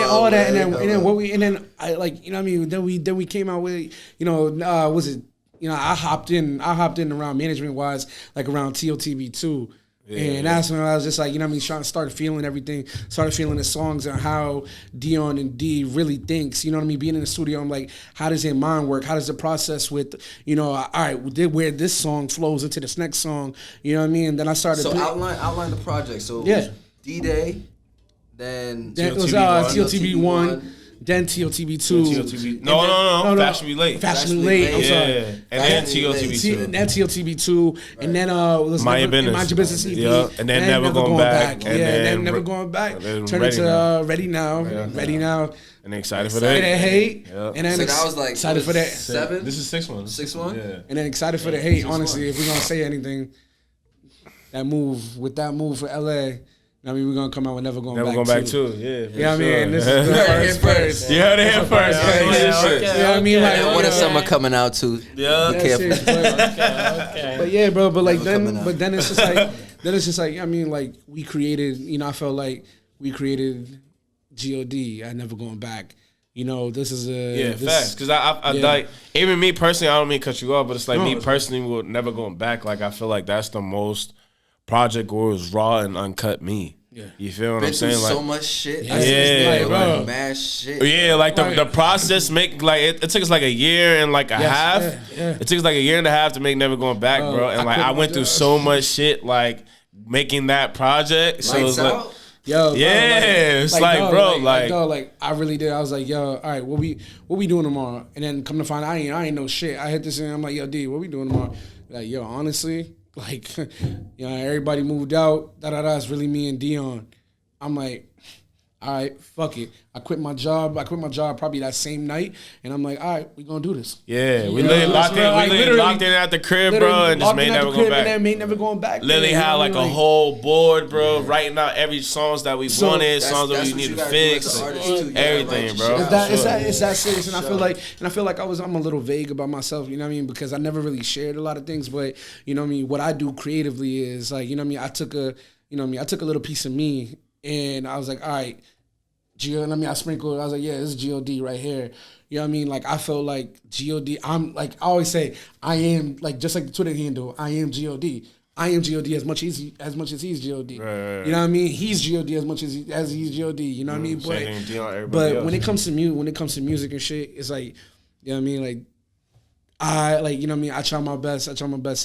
all that, and then what we, and then I, like, you know what I mean? Then we came out with, I hopped in around management wise, like around TOTV 2. And that's when I was just like, you know what I mean, started feeling everything, started feeling the songs and how Dion and D really thinks, you know what I mean? Being in the studio, I'm like, how does their mind work? How does the process with, all right, where this song flows into this next song, you know what I mean? And then I started. So outline the project. So it was D-Day, then it was TOTV 1. Then TOTV 2. No. Fashion Be Late. Fashion Be Late. I'm sorry. And then TOTV 2. Then TOTV 2. And then Mind Your Business. EP. Yeah. And then Never Going Back. And then Never Going Back. Turn into Ready Now. Ready Now. And then Excited for That. Hate. Yep. And then so that was like Excited for That. 7? This is 6-1. 6-1? Yeah. And then Excited for the Hate. Honestly, if we're going to say anything, that move for LA. I mean, we're gonna come out with Never Going Back too. Yeah. You know what I mean? This is the first. You heard it here first. You know what I mean? Like, what if someone coming out too? Yeah. Be careful. Okay. But yeah, bro. But like then it's just like, I mean, like, we created. I felt like we created GioDee. I Never Going Back. This is facts. Because I like, even me personally, I don't mean to cut you off, but it's like me personally with Never Going Back. Like, I feel like that's the most project where it was raw and uncut me. Yeah. You feel what I'm saying? Like, so much shit. Like mad shit. Yeah, like the process it took us like a year and like a half. Yeah. It took us like a year and a half to make Never Going Back, bro. And like I went through so much shit like making that project. So it's like, yo, it's like, bro, like I really did. I was like, yo, all right, what we doing tomorrow? And then come to find out, I ain't know shit. I hit this and I'm like, yo, D, what we doing tomorrow? Like, yo, honestly, like, everybody moved out. It's really me and Dion. I'm like, all right, fuck it. I quit my job probably that same night, and I'm like, all right, we gonna do this. Yeah, we locked in at the crib, bro, and just made Never Going Back. And then made Never Going Back. Literally had like a whole board, bro, writing out every songs that we wanted, songs that we need to fix, everything, bro. It's that serious, and I feel like I'm a little vague about myself, you know what I mean? Because I never really shared a lot of things, but you know what I mean. What I do creatively is like, you know what I mean. I took a little piece of me, and I was like, all right. I sprinkled. I was like, yeah, this is GioDee right here. You know what I mean? Like I felt like GioDee. I'm like I always say, I am like just like the Twitter handle. I am GioDee. I am GioDee as much as he's GioDee. Right. You know what I mean? He's GioDee as much as he's GioDee. You know what I mean? But when it comes to music and shit, it's like, you know what I mean? Like I like, you know what I mean? I try my best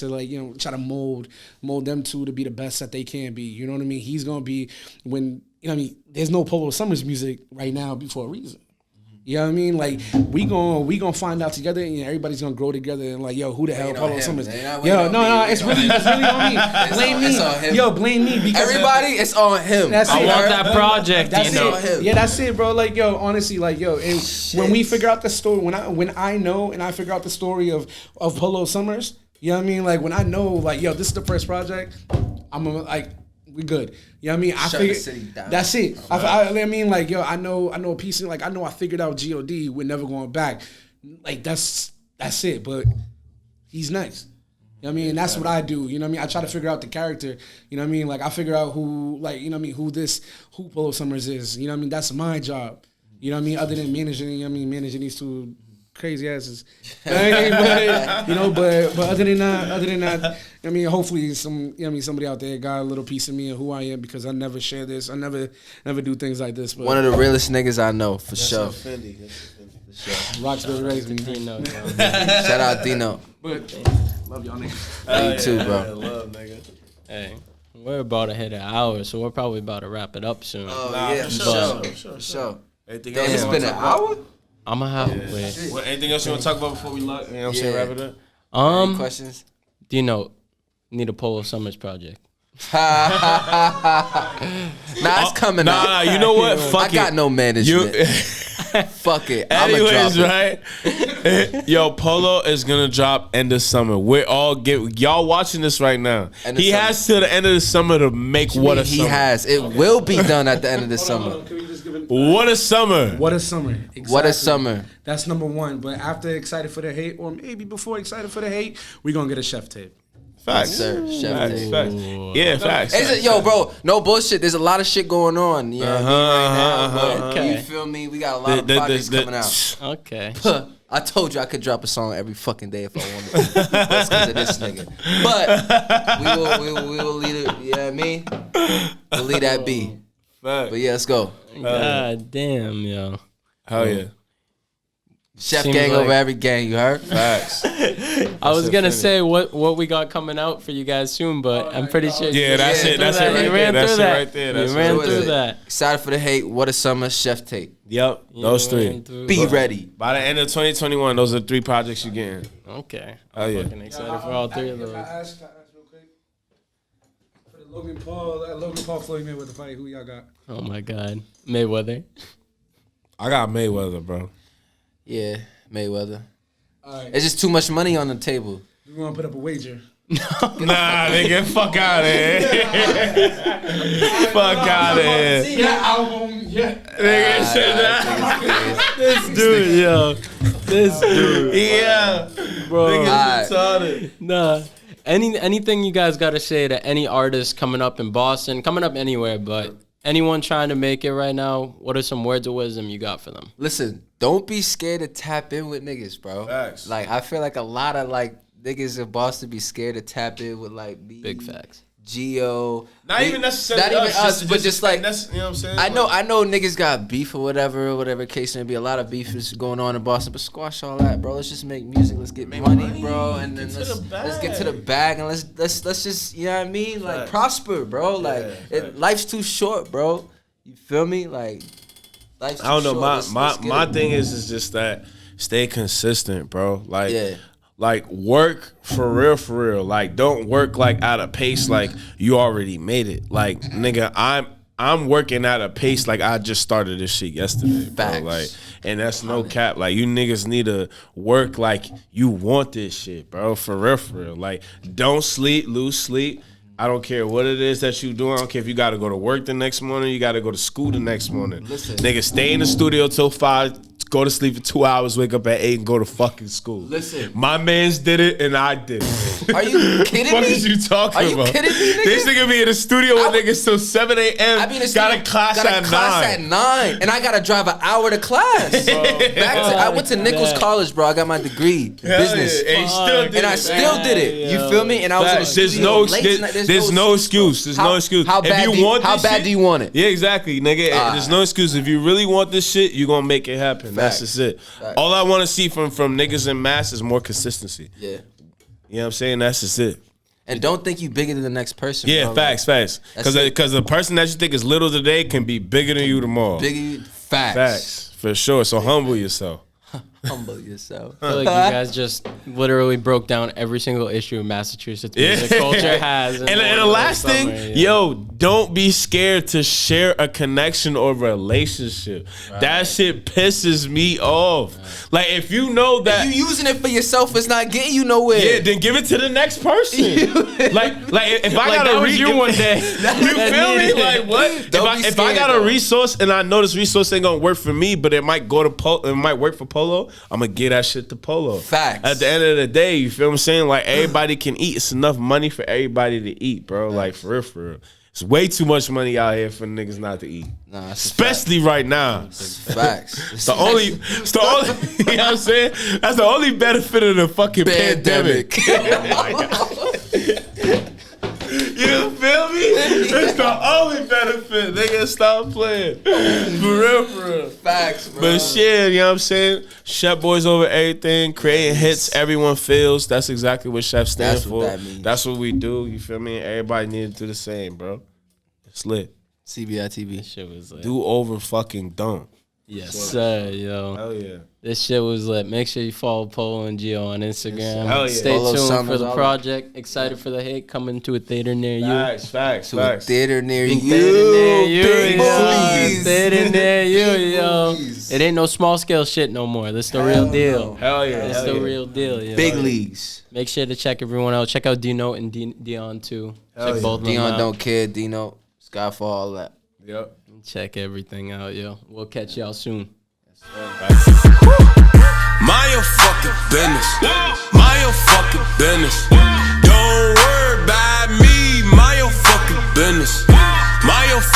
to like, you know, try to mold them two to be the best that they can be. You know what I mean? He's gonna be when, you know what I mean? There's no Polo Summers music right now for a reason. You know what I mean? Like we gonna find out together, and everybody's gonna grow together. And like, yo, who the hell Polo Summers? It's really on me. Blame me. Yo, blame me because everybody. It's on him. I want that project. That's it. Yeah, that's it, bro. Like, yo, honestly, like, yo, and when we figure out the story, when I know and I figure out the story of Polo Summers, you know what I mean? Like when I know, like, yo, this is the first project, I'm gonna like. We good. You know what I mean? I figured that's it. I mean, like, yo, I know a piece of, like, I know I figured out GioDee. We're never going back. Like, that's it. But he's nice. You know what I mean? And that's what I do. You know what I mean? I try to figure out the character. You know what I mean? Like, I figure out who, like, you know what I mean, who Polo Summers is. You know what I mean? That's my job. You know what I mean? Other than managing, you know what I mean, managing these two crazy asses. But, you know, but other than that, I mean, hopefully you know what I mean, somebody out there got a little piece of me and who I am, because I never share this. I never do things like this. But one of the realest niggas I know, for sure. Rockstar raised me. Dino, Shout out Dino. But love y'all niggas. Love you too, bro. Love, nigga. Hey, we're about to hit an hour, so we're probably about to wrap it up soon. For sure. Anything Damn, else it's you wanna been an talk about? hour? I'm gonna have wait. Well, anything else you want to talk about before we lock? You know what I'm saying? Wrap it up. Any questions? Dino, need a Polo Summers project. Nah, it's coming out. Nah, you know what? Fuck I got no management. Fuck it. I'ma drop Anyways, it. right? Yo, Polo is gonna drop end of summer. We're all y'all watching this right now. He has till the end of the summer to make what a summer. He has. It will be done at the end of the summer. What a summer. What a summer. Exactly. What a summer. That's number one. But after Excited for the Hate, or maybe before Excited for the Hate, we're going to get a chef tape. Facts. Yes, sir. Chef Facts. tape. Facts. Yeah, facts. Yo, bro, no bullshit. There's a lot of shit going on. You know what I mean, right now. But Okay. you feel me? We got a lot of projects coming out. Okay. I told you I could drop a song every fucking day if I wanted to. That's because of this nigga. But we will lead it. You know what I mean? We'll leave that be. But yeah, let's go. God damn, yo. Hell yeah. Chef Seems gang like- over every gang, you heard? Facts. I was gonna say what we got coming out for you guys soon, but I'm pretty sure. Yeah, that's it. That's it right You there. ran That's through it that. right there. You That's ran What is through it? that. Excited for the Hate, What a Summer, Chef Tape. Yep. Those You three. ran through Be that. ready. By the end of 2021, those are 3 projects you're getting. Okay. Oh, yeah. Fucking excited for all 3 of those. Can I ask real quick? For the Logan Paul Floyd Mayweather fight, who y'all got? Oh my God, Mayweather. I got Mayweather, bro. Yeah, Mayweather. All right. It's just too much money on the table. We want to put up a wager. Nah, nigga, fuck out of here. Fuck out of here. Yeah, album. Yeah. Nigga said that. This dude, yo. This dude. Yeah. Bro. Niggas retarded. Nah. Anything you guys got to say to any artist coming up in Boston, coming up anywhere, but anyone trying to make it right now, what are some words of wisdom you got for them? Listen, don't be scared to tap in with niggas, bro. Facts. Like, I feel like a lot of, like, niggas in Boston be scared to tap in with, like, me, Big facts. Gio. Not even necessarily Not even us, but just like, that's, you know what I'm saying? I know niggas got beef or whatever case may be. A lot of beef is going on in Boston, but squash all that, bro. Let's just make music. Let's get money, bro, and then let's get to the bag and let's just, you know what I mean? Like, prosper, bro. Like, life's too short, bro. You feel me? Like, life's too I don't know. short. Let's get My it. thing is just that stay consistent, bro. Like, Yeah. like work for real. Like, don't work like at a pace like you already made it. Like, nigga, I'm working at a pace like I just started this shit yesterday, bro. Facts. Like, and that's no cap. Like, you niggas need to work like you want this shit, bro. For real. Like, don't lose sleep. I don't care what it is that you doing. I don't care if you got to go to work the next morning, you got to go to school the next morning. Listen. Nigga, stay in the studio till 5. go to sleep for 2 hours, wake up at 8, and go to fucking school. Listen. My mans did it, and I did it. Are you kidding What me? is you talking Are you about? kidding me, nigga? This nigga be in the studio with niggas till 7 a.m. I be in the got studio, a class at 9. and I gotta drive an hour to class. I went to Nichols College, bro. I got my degree in business, Yeah, and he still did and I it. still did it. You feel me? And I was in the Facts. studio late night. There's no excuse. There's no excuse. How bad do you want it? Yeah, exactly, nigga. There's no excuse. If you really want this shit, you gonna make it happen. That's Facts. just it. Facts. All I want to see from niggas in mass is more consistency. Yeah. You know what I'm saying? That's just it. And don't think you bigger than the next person. Yeah, bro. facts. That's it. Because the person that you think is little today can be bigger than you tomorrow. Facts, for sure. So humble yourself. Humble yourself. I feel like you guys just literally broke down every single issue in Massachusetts music culture has. And the last thing, yo, don't be scared to share a connection or relationship. Right. That shit pisses me off. Right. Like, if you know that if you using it for yourself, it's not getting you nowhere. Yeah, then give it to the next person. like if I got that was you one day. You feel me? Like, what? If I got a resource and I know this resource ain't gonna work for me, but it might go to it might work for Polo, I'm gonna give that shit to Polo. Facts. At the end of the day, you feel what I'm saying? Like, everybody can eat. It's enough money for everybody to eat, bro. Facts. Like, for real, for real. It's way too much money out here for niggas not to eat. Nah, especially right now. Facts. It's the only, you know what I'm saying? That's the only benefit of the fucking pandemic. You feel me? It's the only benefit. Nigga, stop playing. For real, for real. Facts, bro. But shit, you know what I'm saying? Chef Boys over everything, creating hits everyone feels. That's exactly what Chef stands for. That means. That's what we do. You feel me? Everybody need to do the same, bro. It's lit. CBI TV. Shit was lit. Do over fucking don't. Yes, sir, yo. Hell yeah. This shit was lit. Make sure you follow Polo and Gio on Instagram. Hell yeah. Stay Polo tuned Summers, for the all project. Excited for the hit coming to a theater near you. Facts. A theater near you. Theater near you, Big yo. movies. Theater near you, yo. It ain't no small scale shit no more. This the real deal. Hell yeah. It's the real deal, yo. Big leagues. Make sure to check everyone out. Check out Dino and Dion too. Check both of them Dion out. don't care. Dino, Skyfall, all that. Yep. Check everything out, yo. We'll catch y'all soon. Mind your fucking business. Mind your fucking business.